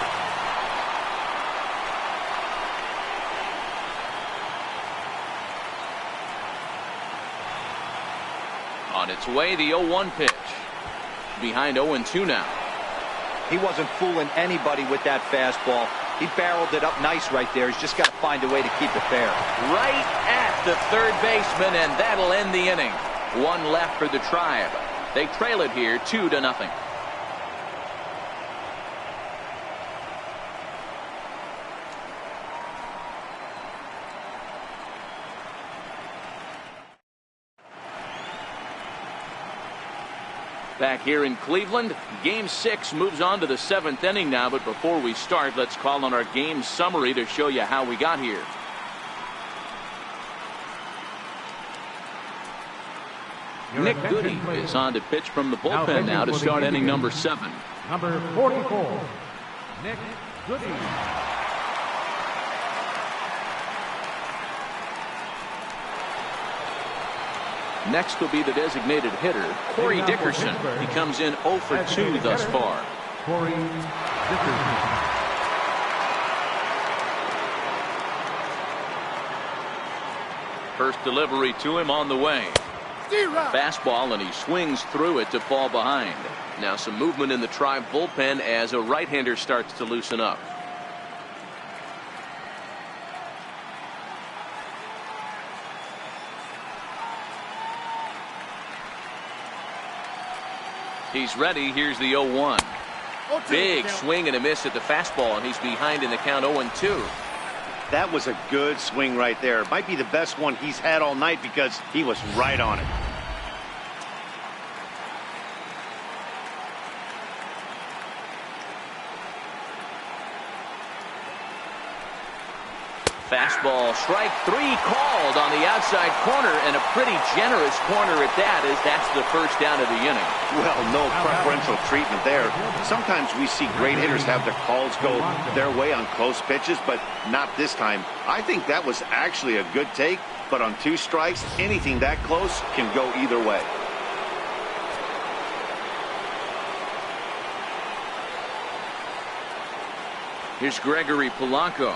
On its way, the 0-1 pitch. Behind 0-2 now. He wasn't fooling anybody with that fastball. He barreled it up nice right there. He's just got to find a way to keep it fair. Right at the third baseman, and that'll end the inning. 1 left for the Tribe. They trail it here 2-0. Back here in Cleveland, Game 6 moves on to the 7th inning now, but before we start, let's call on our game summary to show you how we got here. Nick Goody is on to pitch from the bullpen now to start inning number 7. Number 44, Nick Goody. Next will be the designated hitter, Corey Dickerson. He comes in 0 for 2 thus far. Corey Dickerson. First delivery to him on the way. Fastball, and he swings through it to fall behind. Now some movement in the Tribe bullpen as a right-hander starts to loosen up. He's ready. Here's the 0-1. Big swing and a miss at the fastball, and he's behind in the count 0-2. That was a good swing right there. Might be the best one he's had all night because he was right on it. Fastball, strike 3 called on the outside corner, and a pretty generous corner at that, as that's the first down of the inning. Well, no preferential treatment there. Sometimes we see great hitters have their calls go their way on close pitches, but not this time. I think that was actually a good take, but on 2 strikes, anything that close can go either way. Here's Gregory Polanco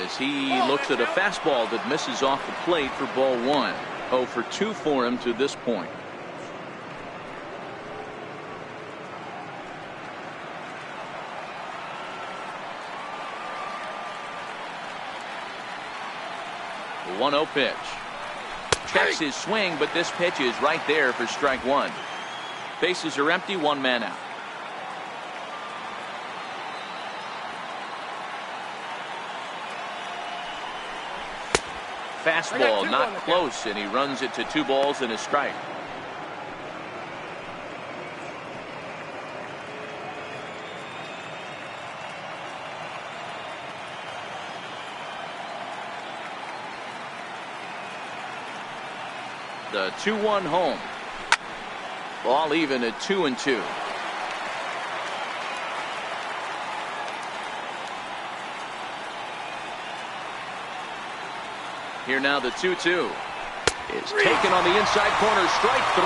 as he looks at a fastball that misses off the plate for ball 1. 0 for 2 for him to this point. The 1-0 pitch. Checks his swing, but this pitch is right there for strike 1. Bases are empty, one man out. Fastball not close, and he runs it to 2 balls and a strike. The 2-1 home. Ball even at 2-2. Here now the 2-2 is taken on the inside corner. Strike 3.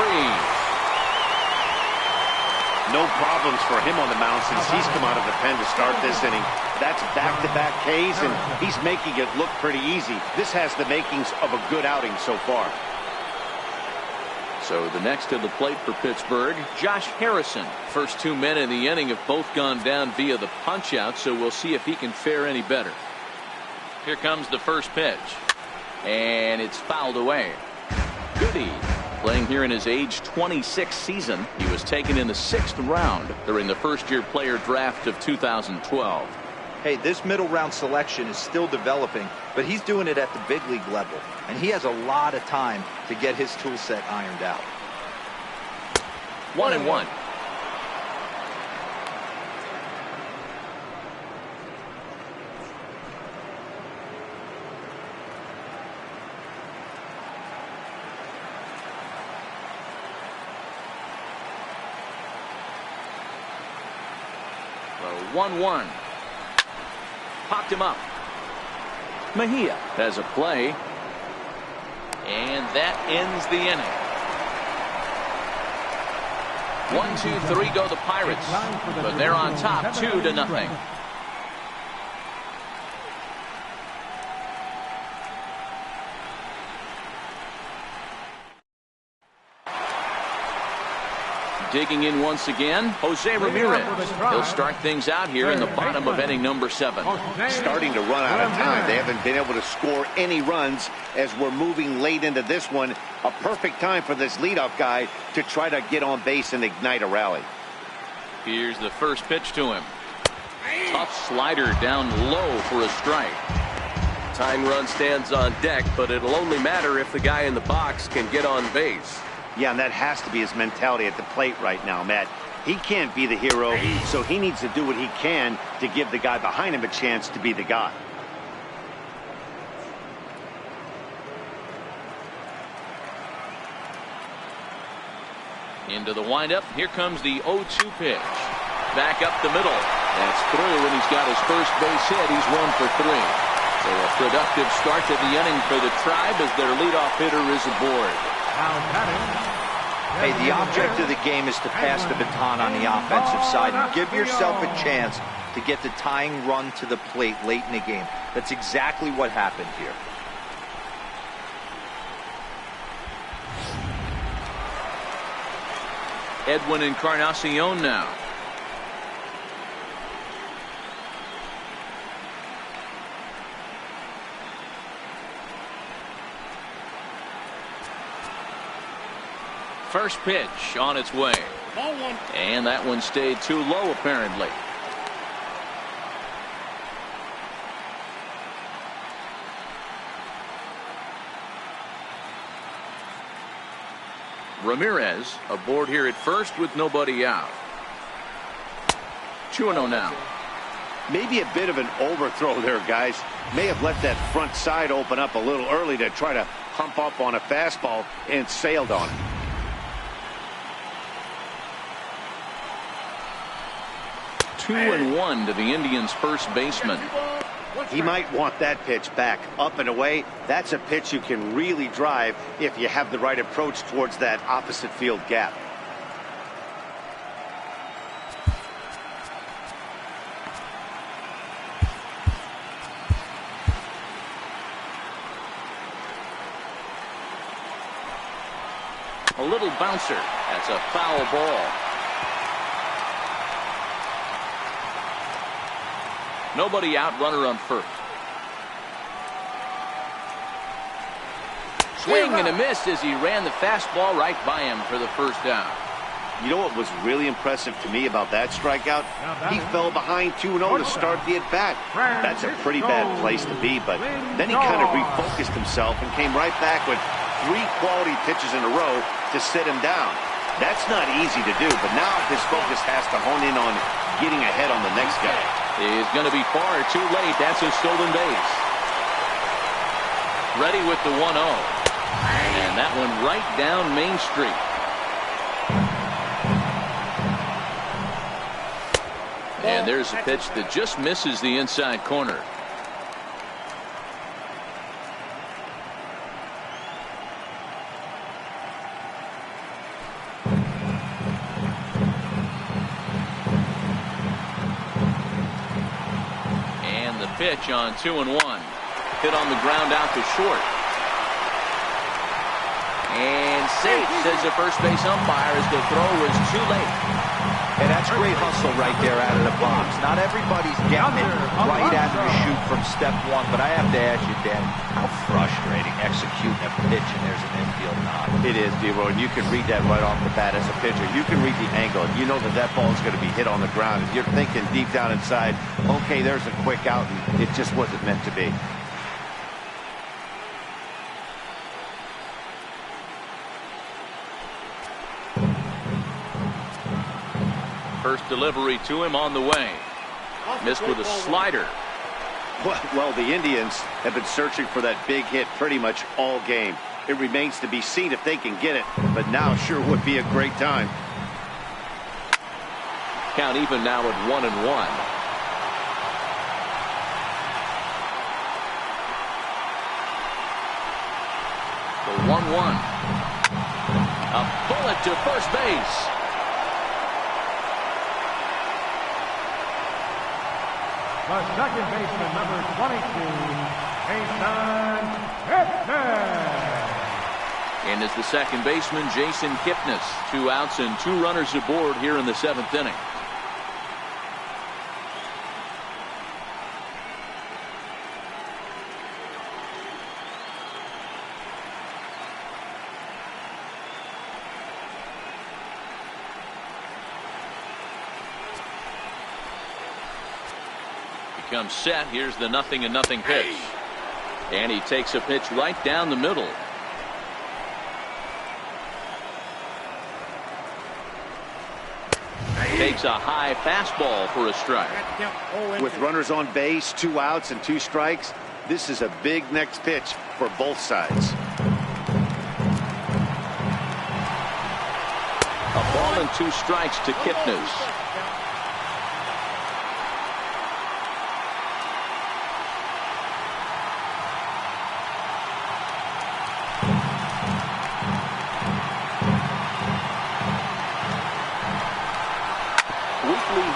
No problems for him on the mound since he's come out of the pen to start this inning. That's back-to-back Ks, and he's making it look pretty easy. This has the makings of a good outing so far. So the next to the plate for Pittsburgh, Josh Harrison. First 2 men in the inning have both gone down via the punch-out, so we'll see if he can fare any better. Here comes the first pitch. And it's fouled away. Goody, playing here in his age 26 season. He was taken in the 6th round during the first-year player draft of 2012. Hey, this middle round selection is still developing, but he's doing it at the big league level, and he has a lot of time to get his tool set ironed out. 1-1. The 1-1. Popped him up. Mejia has a play. And that ends the inning. 1-2-3 go the Pirates. But they're on top 2-0. Digging in once again, Jose Ramirez. He'll start things out here in the bottom of inning number 7. Starting to run out of time. They haven't been able to score any runs as we're moving late into this one. A perfect time for this leadoff guy to try to get on base and ignite a rally. Here's the first pitch to him. Tough slider down low for a strike. Tying run stands on deck, but it'll only matter if the guy in the box can get on base. Yeah, and that has to be his mentality at the plate right now, Matt. He can't be the hero, so he needs to do what he can to give the guy behind him a chance to be the guy. Into the windup. Here comes the 0-2 pitch. Back up the middle. That's through, and he's got his first base hit. He's 1 for 3. So a productive start to the inning for the Tribe as their leadoff hitter is aboard. Hey, the object of the game is to pass the baton on the offensive side and give yourself a chance to get the tying run to the plate late in the game. That's exactly what happened here. Edwin Encarnacion now. First pitch on its way. Ball 1. And that one stayed too low, apparently. Ramirez aboard here at first with nobody out. 2-0 now. Maybe a bit of an overthrow there, guys. May have let that front side open up a little early to try to hump up on a fastball and sailed on it. Two and one to the Indians' first baseman. He might want that pitch back. Up and away, that's a pitch you can really drive if you have the right approach towards that opposite field gap. A little bouncer. That's a foul ball. Nobody out, runner on first. Swing and a miss as he ran the fastball right by him for the first down. You know what was really impressive to me about that strikeout? He fell behind 2-0 to start the at-bat. That's a pretty bad place to be, but then he kind of refocused himself and came right back with 3 quality pitches in a row to sit him down. That's not easy to do, but now his focus has to hone in on getting ahead on the next guy. Is going to be far too late. That's a stolen base. Ready with the 1-0. And that one right down Main Street. And there's a pitch that just misses the inside corner. And the pitch on 2-1. Hit on the ground out to short. And safe, says the first base umpire, as the throw was too late. And that's great hustle right there out of the box. Not everybody's getting it right out of the chute from step one, but I have to ask you, Dan, how frustrating executing a pitch and there's an infield knock. It is, D-Roy, and you can read that right off the bat as a pitcher. You can read the angle, and you know that that ball is going to be hit on the ground. And you're thinking deep down inside, okay, there's a quick out, and it just wasn't meant to be. First delivery to him on the way. Missed with a slider. Well, the Indians have been searching for that big hit pretty much all game. It remains to be seen if they can get it, but now sure would be a great time. Count even now at 1-1. The 1-1. A bullet to first base. The second baseman, number 22, Jason Kipnis. And is the second baseman, Jason Kipnis. 2 outs and 2 runners aboard here in the 7th inning. Comes set. Here's the 0-0 pitch. And he takes a pitch right down the middle. Takes a high fastball for a strike. With runners on base, 2 outs and 2 strikes, this is a big next pitch for both sides. A ball and 2 strikes to Kipnis.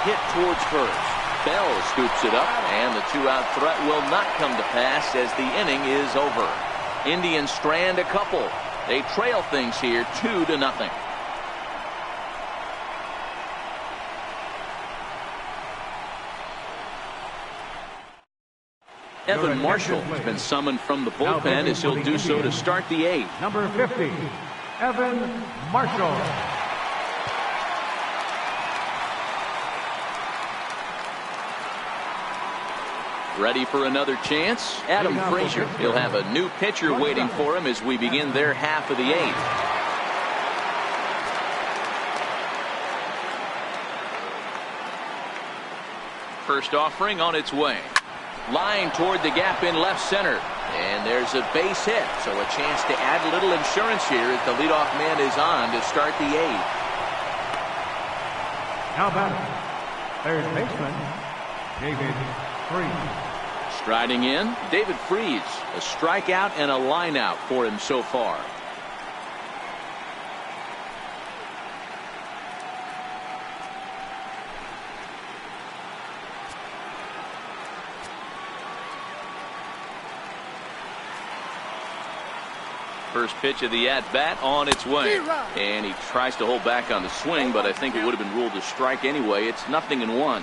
Hit towards first. Bell scoops it up, and the 2-out threat will not come to pass as the inning is over. Indians strand a couple. They trail things here 2-0. Evan Marshall has been summoned from the bullpen as he'll do so to start the 8th. Number 50, Evan Marshall. Ready for another chance? Adam Frazier. He'll have a new pitcher waiting for him as we begin their half of the 8th. First offering on its way. Line toward the gap in left center. And there's a base hit. So a chance to add a little insurance here as the leadoff man is on to start the 8th. Now batting, third baseman, David Freese. Striding in, David Freese. A strikeout and a line out for him so far. First pitch of the at-bat on its way. And he tries to hold back on the swing, but I think it would have been ruled a strike anyway. It's 0-1.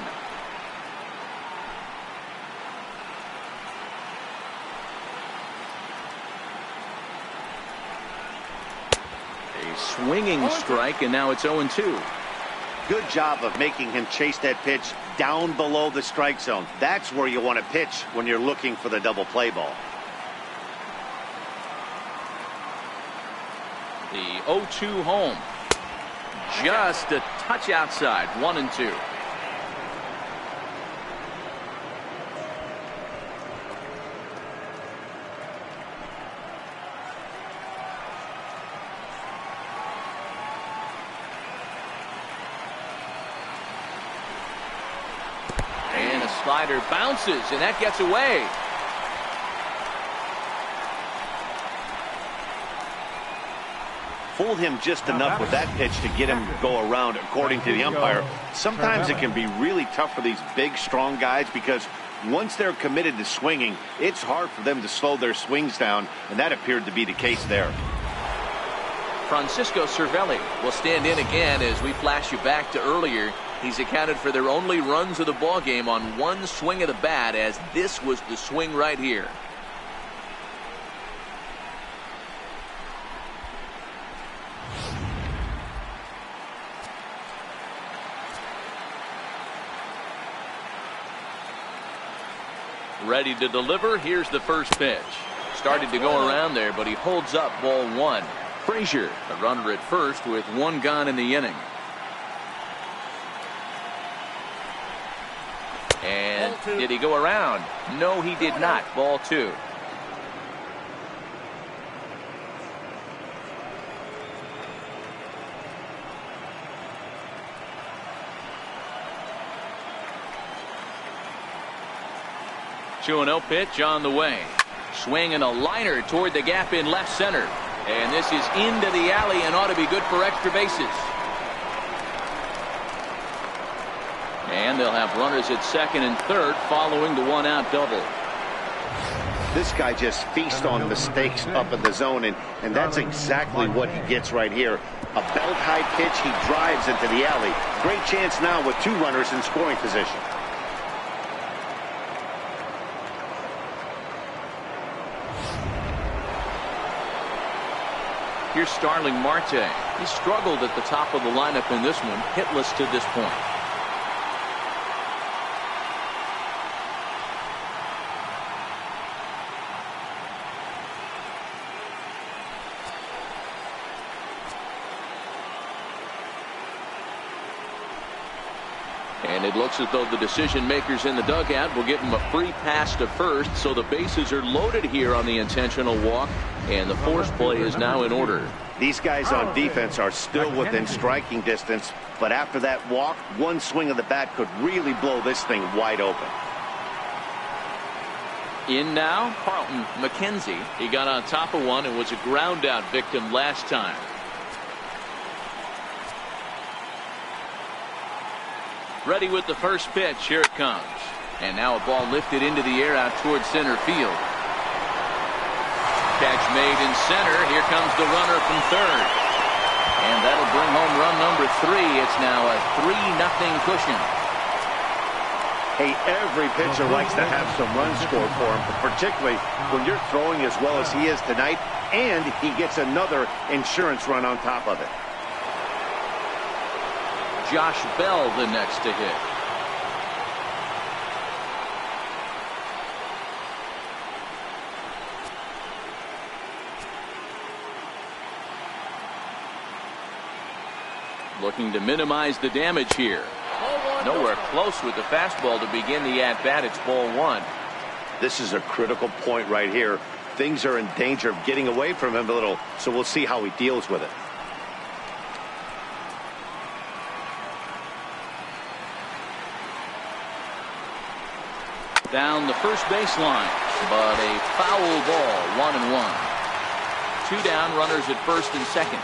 swinging strike, and now it's 0-2. Good job of making him chase that pitch down below the strike zone. That's where you want to pitch when you're looking for the double play ball. The 0-2 home. Just a touch outside. 1-2. And a slider bounces, and that gets away. Fooled him just enough with that pitch to get him to go around, according to the umpire. Sometimes it can be really tough for these big, strong guys because once they're committed to swinging, it's hard for them to slow their swings down, and that appeared to be the case there. Francisco Cervelli will stand in again as we flash you back to earlier. He's accounted for their only runs of the ball game on one swing of the bat, as this was the swing right here. Ready to deliver. Here's the first pitch. Started to go around there, but he holds up ball one. Frazier, the runner at first with one gone in the inning. And did he go around? No, he did not. Ball two. Two and 0 pitch on the way. Swing and a liner toward the gap in left center. And this is into the alley and ought to be good for extra bases. And they'll have runners at second and third following the one-out double. This guy just feasts on mistakes up in the zone, and that's exactly what he gets right here. A belt-high pitch, he drives into the alley. Great chance now with two runners in scoring position. Here's Starling Marte. He struggled at the top of the lineup in this one, hitless to this point. And it looks as though the decision makers in the dugout will give him a free pass to first, so the bases are loaded here on the intentional walk, and the force play is now in order. These guys on defense are still within striking distance, but after that walk, one swing of the bat could really blow this thing wide open. In now, Carlton McKenzie. He got on top of one and was a ground out victim last time. Ready with the first pitch. Here it comes. And now a ball lifted into the air out towards center field. Catch made in center. Here comes the runner from third. And that'll bring home run number 3. It's now a 3-0 cushion. Hey, every pitcher likes to have some runs scored for him, but particularly when you're throwing as well as he is tonight, and he gets another insurance run on top of it. Josh Bell the next to hit. Looking to minimize the damage here. Nowhere close with the fastball to begin the at-bat. It's ball one. This is a critical point right here. Things are in danger of getting away from him a little, so we'll see how he deals with it. Down the first baseline, but a foul ball. 1-1. 2 down, runners at first and second.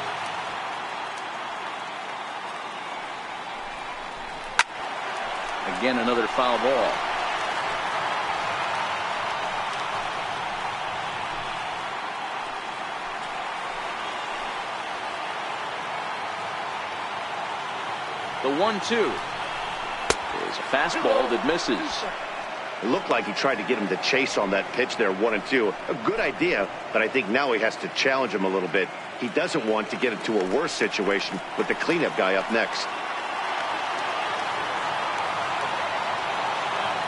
Again, another foul ball. The 1-2 is a fastball that misses. It looked like he tried to get him to chase on that pitch there, 1-2. A good idea, but I think now he has to challenge him a little bit. He doesn't want to get into a worse situation with the cleanup guy up next.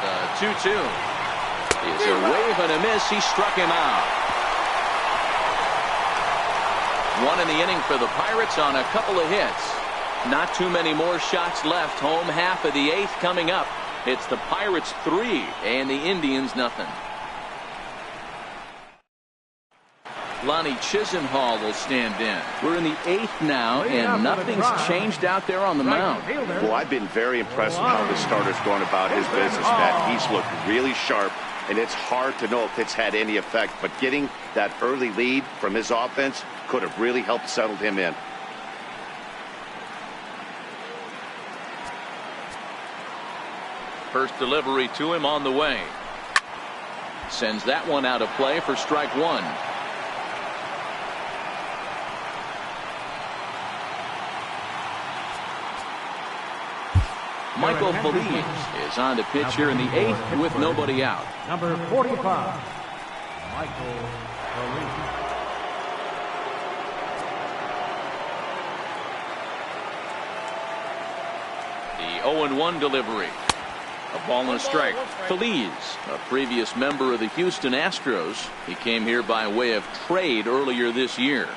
The 2-2 is a wave and a miss. He struck him out. One in the inning for the Pirates on a couple of hits. Not too many more shots left. Home half of the 8th coming up. It's the Pirates 3 and the Indians nothing. Lonnie Chisenhall will stand in. We're in the 8th now, and nothing's changed out there on the mound. Well, I've been very impressed with how the starter's going about his business, Matt. He's looked really sharp, and it's hard to know if it's had any effect. But getting that early lead from his offense could have really helped settle him in. First delivery to him on the way. Sends that one out of play for strike one. Michael Feliz is on to pitch here in the 8th with nobody out. Number 45, Michael Feliz. The 0-1 delivery. A ball and a strike. Feliz, a previous member of the Houston Astros. He came here by way of trade earlier this year.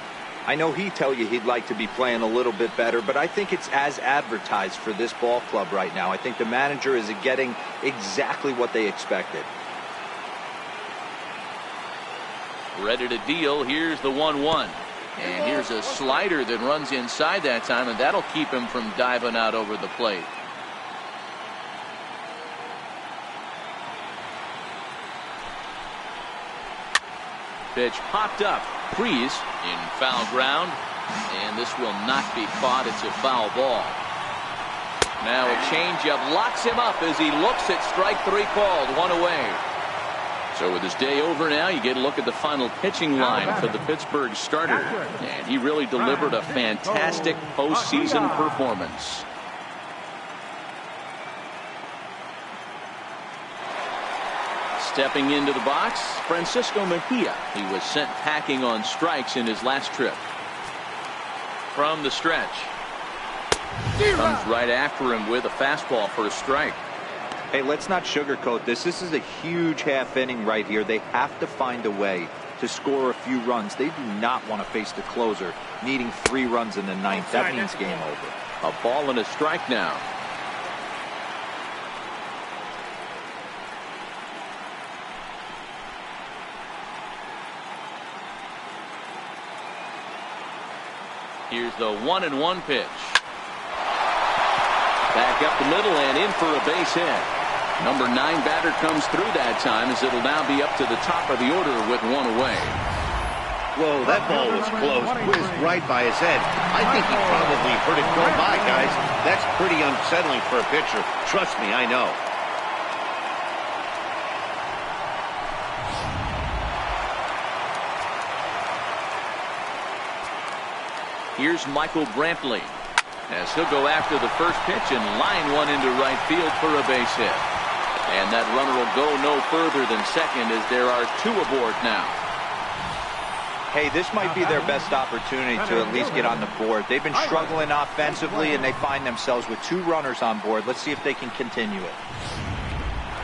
I know he'd tell you he'd like to be playing a little bit better, but I think it's as advertised for this ball club right now. I think the manager is getting exactly what they expected. Ready to deal. Here's the 1-1. And here's a slider that runs inside that time, and that'll keep him from diving out over the plate. Pitch popped up. Freeze in foul ground, and this will not be caught. It's a foul ball. Now a changeup locks him up as he looks at strike 3 called. One away. So with his day over now, you get a look at the final pitching line for the Pittsburgh starter, and he really delivered a fantastic postseason performance. Stepping into the box, Francisco Mejia. He was sent packing on strikes in his last trip. From the stretch. Comes right after him with a fastball for a strike. Hey, let's not sugarcoat this. This is a huge half inning right here. They have to find a way to score a few runs. They do not want to face the closer needing 3 runs in the 9th. That means game over. A ball and a strike now. Here's the 1-1 pitch. Back up the middle and in for a base hit. Number 9 batter comes through that time, as it'll now be up to the top of the order with 1 away. Whoa, that ball was close. Whizzed right by his head. I think he probably heard it go by, guys. That's pretty unsettling for a pitcher. Trust me, I know. Here's Michael Brantley, as he'll go after the first pitch and line one into right field for a base hit. And that runner will go no further than second, as there are 2 aboard now. Hey, this might be their best opportunity to at least get on the board. They've been struggling offensively, and they find themselves with 2 runners on board. Let's see if they can continue it.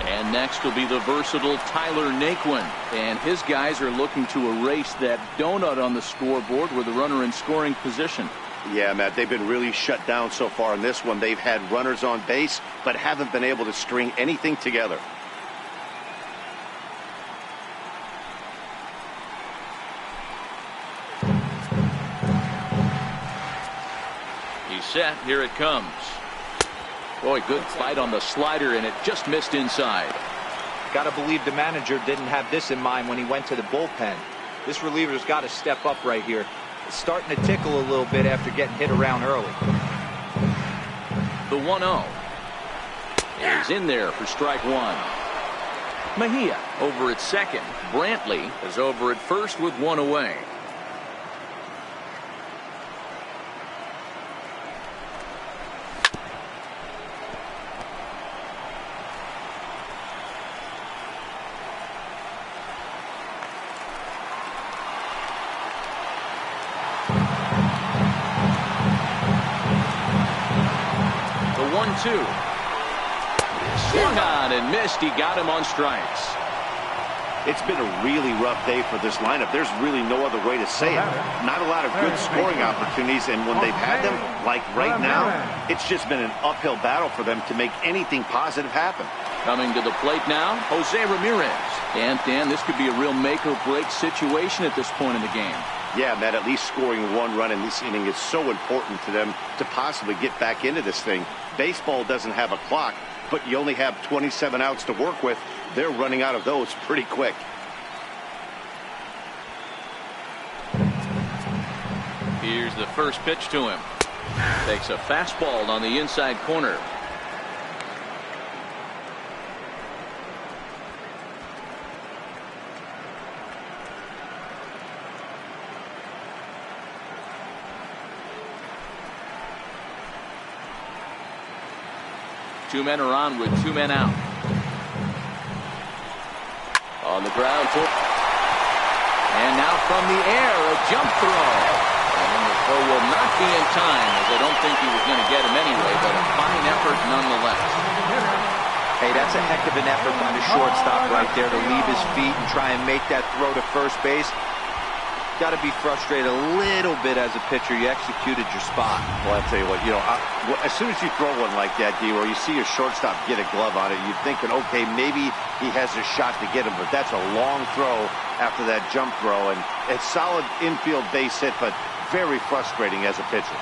And next will be the versatile Tyler Naquin. And his guys are looking to erase that donut on the scoreboard with the runner in scoring position. Yeah, Matt, they've been really shut down so far in this one. They've had runners on base, but haven't been able to string anything together. He's set. Here it comes. Boy, good fight on the slider, and it just missed inside. Got to believe the manager didn't have this in mind when he went to the bullpen. This reliever's got to step up right here. It's starting to tickle a little bit after getting hit around early. The 1-0 is in there for strike 1. Mejia over at second. Brantley is over at first with 1 away. 1-2. Swung on and missed. He got him on strikes. It's been a really rough day for this lineup. There's really no other way to say it. Not a lot of good scoring opportunities, and when they've had them, like right now, it's just been an uphill battle for them to make anything positive happen. Coming to the plate now, Jose Ramirez. And Dan, this could be a real make-or-break situation at this point in the game. Yeah, Matt, at least scoring one run in this inning is so important to them to possibly get back into this thing. Baseball doesn't have a clock, but you only have 27 outs to work with. They're running out of those pretty quick. Here's the first pitch to him. Takes a fastball on the inside corner. Two men are on with two men out. On the ground. And now from the air, a jump throw. And the throw will not be in time, as I don't think he was going to get him anyway, but a fine effort nonetheless. Hey, that's a heck of an effort by the shortstop right there to leave his feet and try and make that throw to first base. Got to be frustrated a little bit as a pitcher. You executed your spot. Well, I'll tell you what, as soon as you throw one like that, D-Roy, you see your shortstop get a glove on it, you're thinking, okay, maybe he has a shot to get him, but that's a long throw after that jump throw, and it's solid infield base hit, but very frustrating as a pitcher.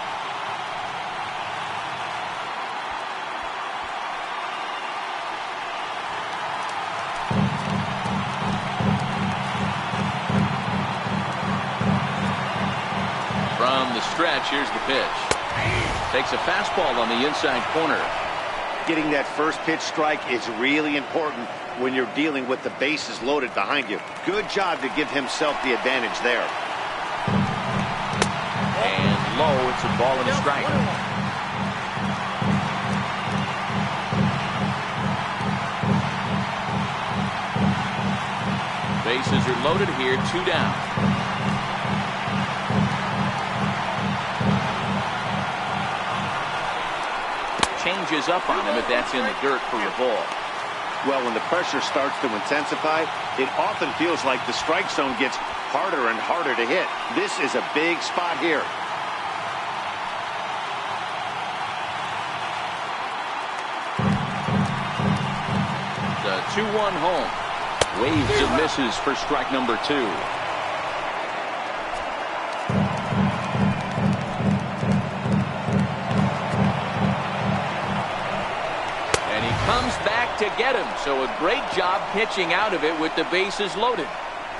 From the stretch, here's the pitch. Takes a fastball on the inside corner. Getting that first pitch strike is really important when you're dealing with the bases loaded behind you. Good job to give himself the advantage there. And low, it's a ball and a strike. Bases are loaded here, two down. Changes up on him, but that's in the dirt for a ball. Well, when the pressure starts to intensify, it often feels like the strike zone gets harder and harder to hit. This is a big spot here. The 2-1 home. Waves and misses for strike number 2. Comes back to get him, so a great job pitching out of it with the bases loaded.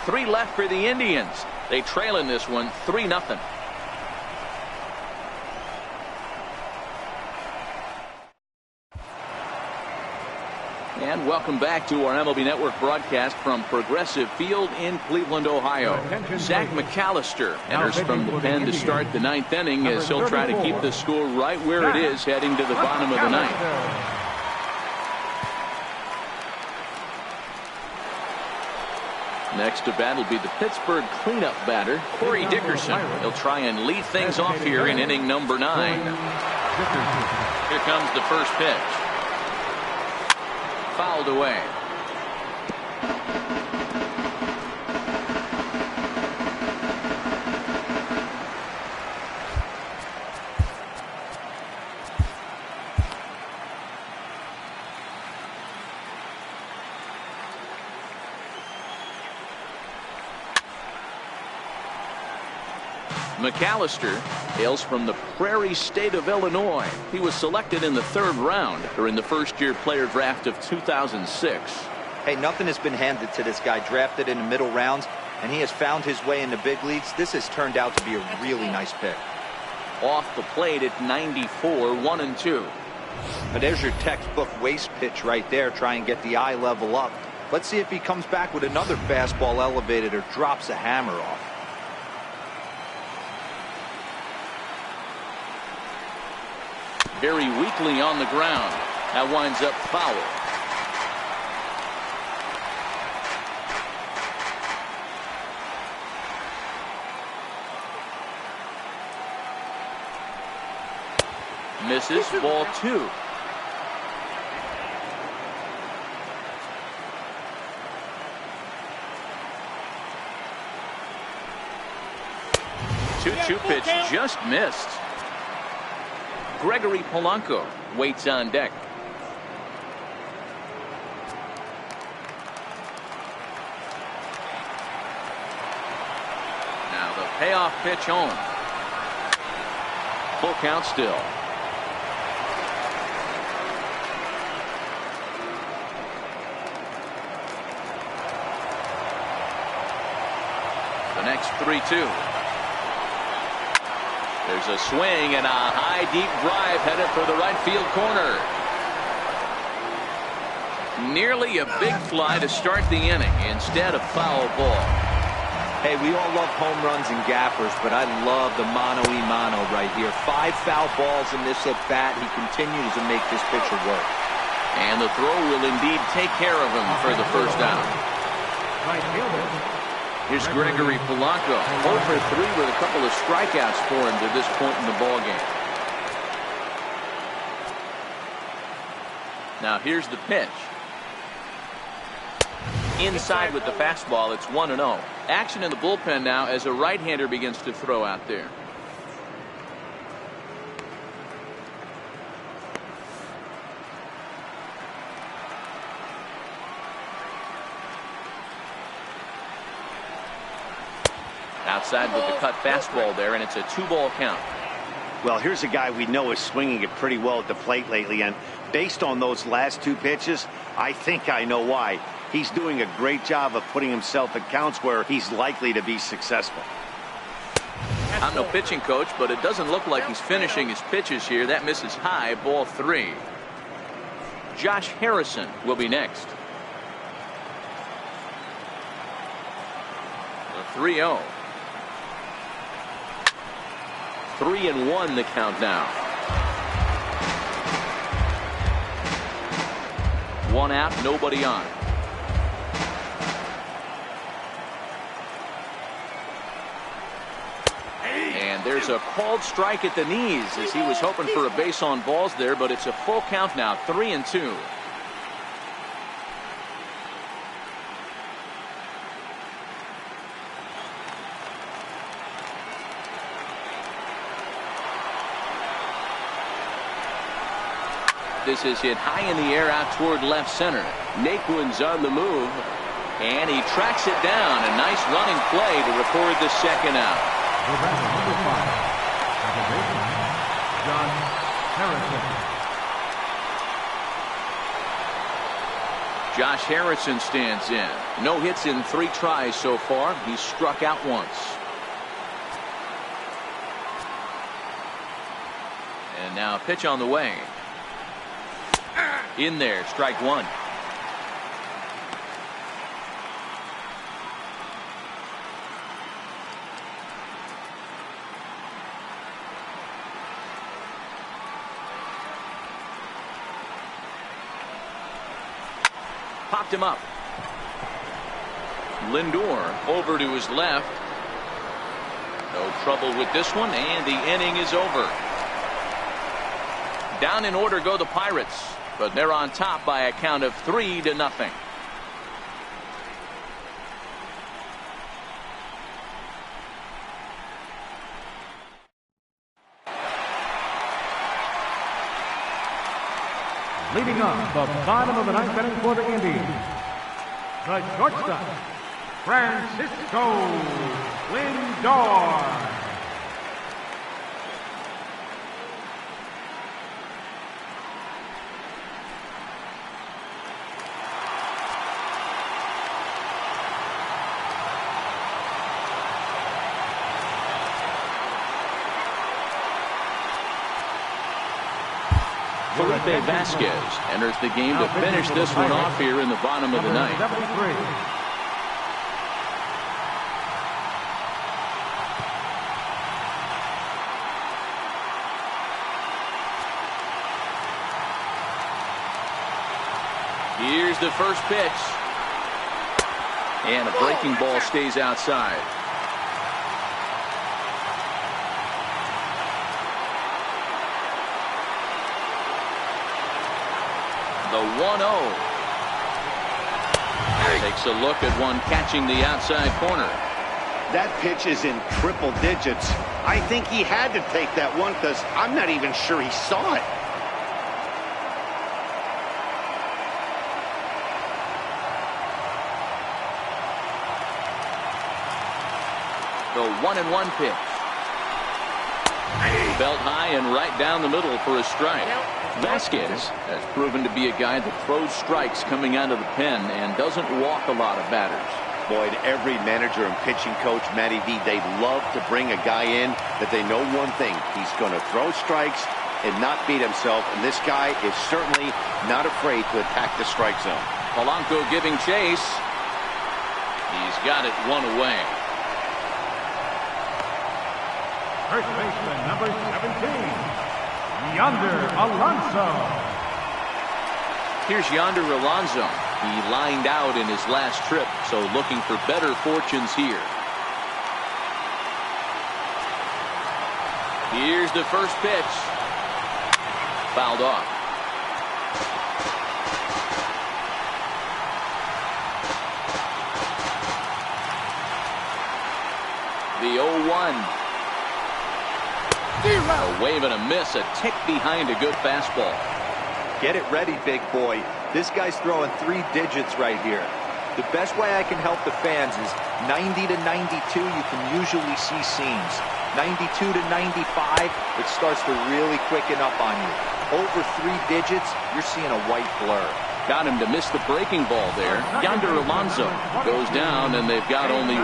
3 left for the Indians. They trail in this one 3-0. And welcome back to our MLB Network broadcast from Progressive Field in Cleveland, Ohio. Zach McAllister enters from the pen to start the 9th inning as he'll try to keep the score right where it is heading to the bottom of the 9th. Next to bat will be the Pittsburgh cleanup batter, Corey Dickerson. He'll try and lead things off here in inning number 9. Here comes the first pitch. Fouled away. McAllister hails from the Prairie State of Illinois. He was selected in the 3rd round during the first-year player draft of 2006. Hey, nothing has been handed to this guy. Drafted in the middle rounds, and he has found his way in the big leagues. This has turned out to be a really nice pick. Off the plate at 94, 1-2. But there's your textbook waste pitch right there. Try and get the eye level up. Let's see if he comes back with another fastball elevated or drops a hammer off. Very weakly on the ground. That winds up foul. Misses, ball 2. 2-2 pitch just missed. Gregory Polanco waits on deck. Now the payoff pitch on. Full count still. The next 3-2. There's a swing and a high deep drive headed for the right field corner. Nearly a big fly to start the inning instead of foul ball. Hey, we all love home runs and gappers, but I love the mano-y-mano right here. 5 foul balls in this at bat. He continues to make this pitcher work. And the throw will indeed take care of him for the first out. Right fielder. Here's Gregory Polanco, 0 for 3 with a couple of strikeouts for him to this point in the ball game. Now here's the pitch. Inside with the fastball. It's 1-0. Action in the bullpen now as a right-hander begins to throw out there. Outside with the cut fastball there, and it's a 2-ball count. Well, here's a guy we know is swinging it pretty well at the plate lately, and based on those last 2 pitches, I think I know why. He's doing a great job of putting himself in counts where he's likely to be successful. I'm no pitching coach, but it doesn't look like he's finishing his pitches here. That misses high, ball 3. Josh Harrison will be next. The 3-0. 3-1 the count now. 1 out, nobody on. And there's a called strike at the knees as he was hoping for a base on balls there, but it's a full count now, 3-2. This is hit high in the air out toward left center. Naquin's on the move, and he tracks it down. A nice running play to record the second out. Number 5. John Harrison. Josh Harrison stands in. No hits in 3 tries so far. He's struck out once. And now a pitch on the way. In there, strike 1. Popped him up. Lindor over to his left. No trouble with this one, and the inning is over. Down in order go the Pirates, but they're on top by a count of 3-0. Leading up the bottom of the 9th inning for the Indians, the shortstop, Francisco Lindor. Felipe Vasquez enters the game to finish this one off here in the bottom of the ninth. 73. Here's the first pitch. And a breaking ball stays outside. The 1-0. Takes a look at one catching the outside corner. That pitch is in triple digits. I think he had to take that one because I'm not even sure he saw it. The 1-1 pitch. Belt high and right down the middle for a strike. Vasquez has proven to be a guy that throws strikes coming out of the pen and doesn't walk a lot of batters. Boyd, every manager and pitching coach, Matty V, they love to bring a guy in that they know one thing. He's going to throw strikes and not beat himself, and this guy is certainly not afraid to attack the strike zone. Polanco giving chase. He's got it one away. First baseman, number 17, Yonder Alonso. Here's Yonder Alonso. He lined out in his last trip, so looking for better fortunes here. Here's the first pitch. Fouled off. The 0-1. A wave and a miss, a tick behind a good fastball. Get it ready, big boy. This guy's throwing 3 digits right here. The best way I can help the fans is 90 to 92, you can usually see seams. 92 to 95, it starts to really quicken up on you. Over 3 digits, you're seeing a white blur. Got him to miss the breaking ball there. Yonder Alonso goes down, and they've got only 1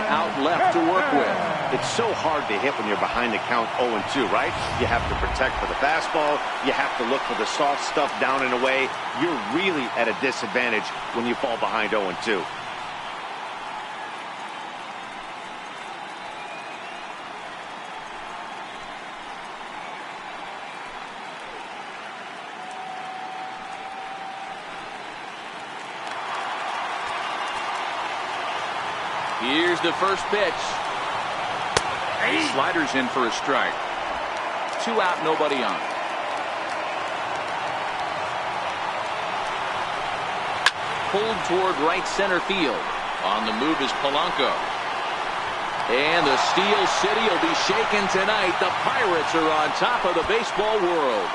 out left to work with. It's so hard to hit when you're behind the count 0-2, right? You have to protect for the fastball. You have to look for the soft stuff down and away. You're really at a disadvantage when you fall behind 0-2. Here's the first pitch. Sliders in for a strike. 2 out, nobody on. Pulled toward right center field. On the move is Polanco. And the Steel City will be shaken tonight. The Pirates are on top of the baseball world.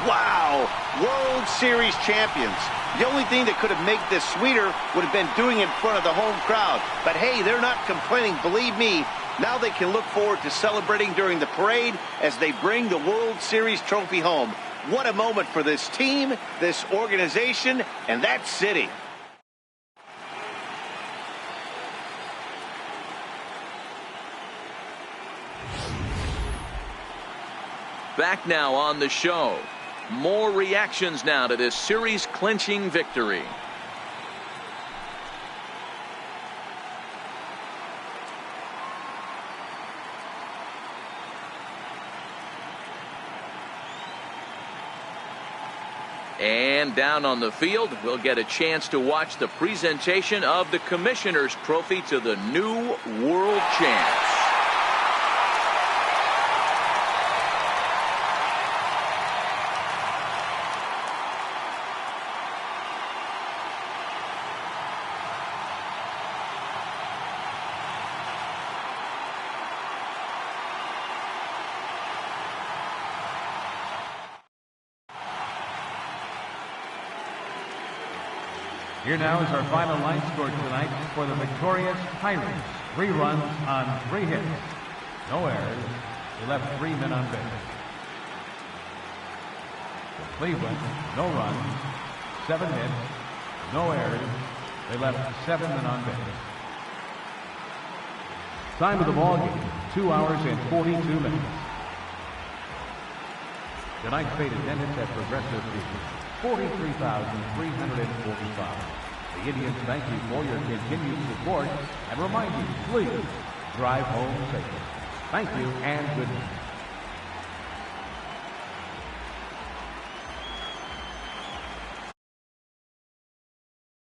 Wow! World Series champions. The only thing that could have made this sweeter would have been doing it in front of the home crowd. But hey, they're not complaining, believe me. Now they can look forward to celebrating during the parade as they bring the World Series trophy home. What a moment for this team, this organization, and that city. Back now on the show. More reactions now to this series-clinching victory. And down on the field, we'll get a chance to watch the presentation of the Commissioner's Trophy to the new world champs. Here now is our final line score tonight for the victorious Pirates. 3 runs on 3 hits. No errors. They left 3 men on base. For Cleveland, no runs, 7 hits, no errors. They left 7 men on base. Time of the ball game, 2 hours and 42 minutes. Tonight's paid attendance at Progressive Field, 43,345. The Indians thank you for your continued support and remind you, please drive home safely. Thank you and good night.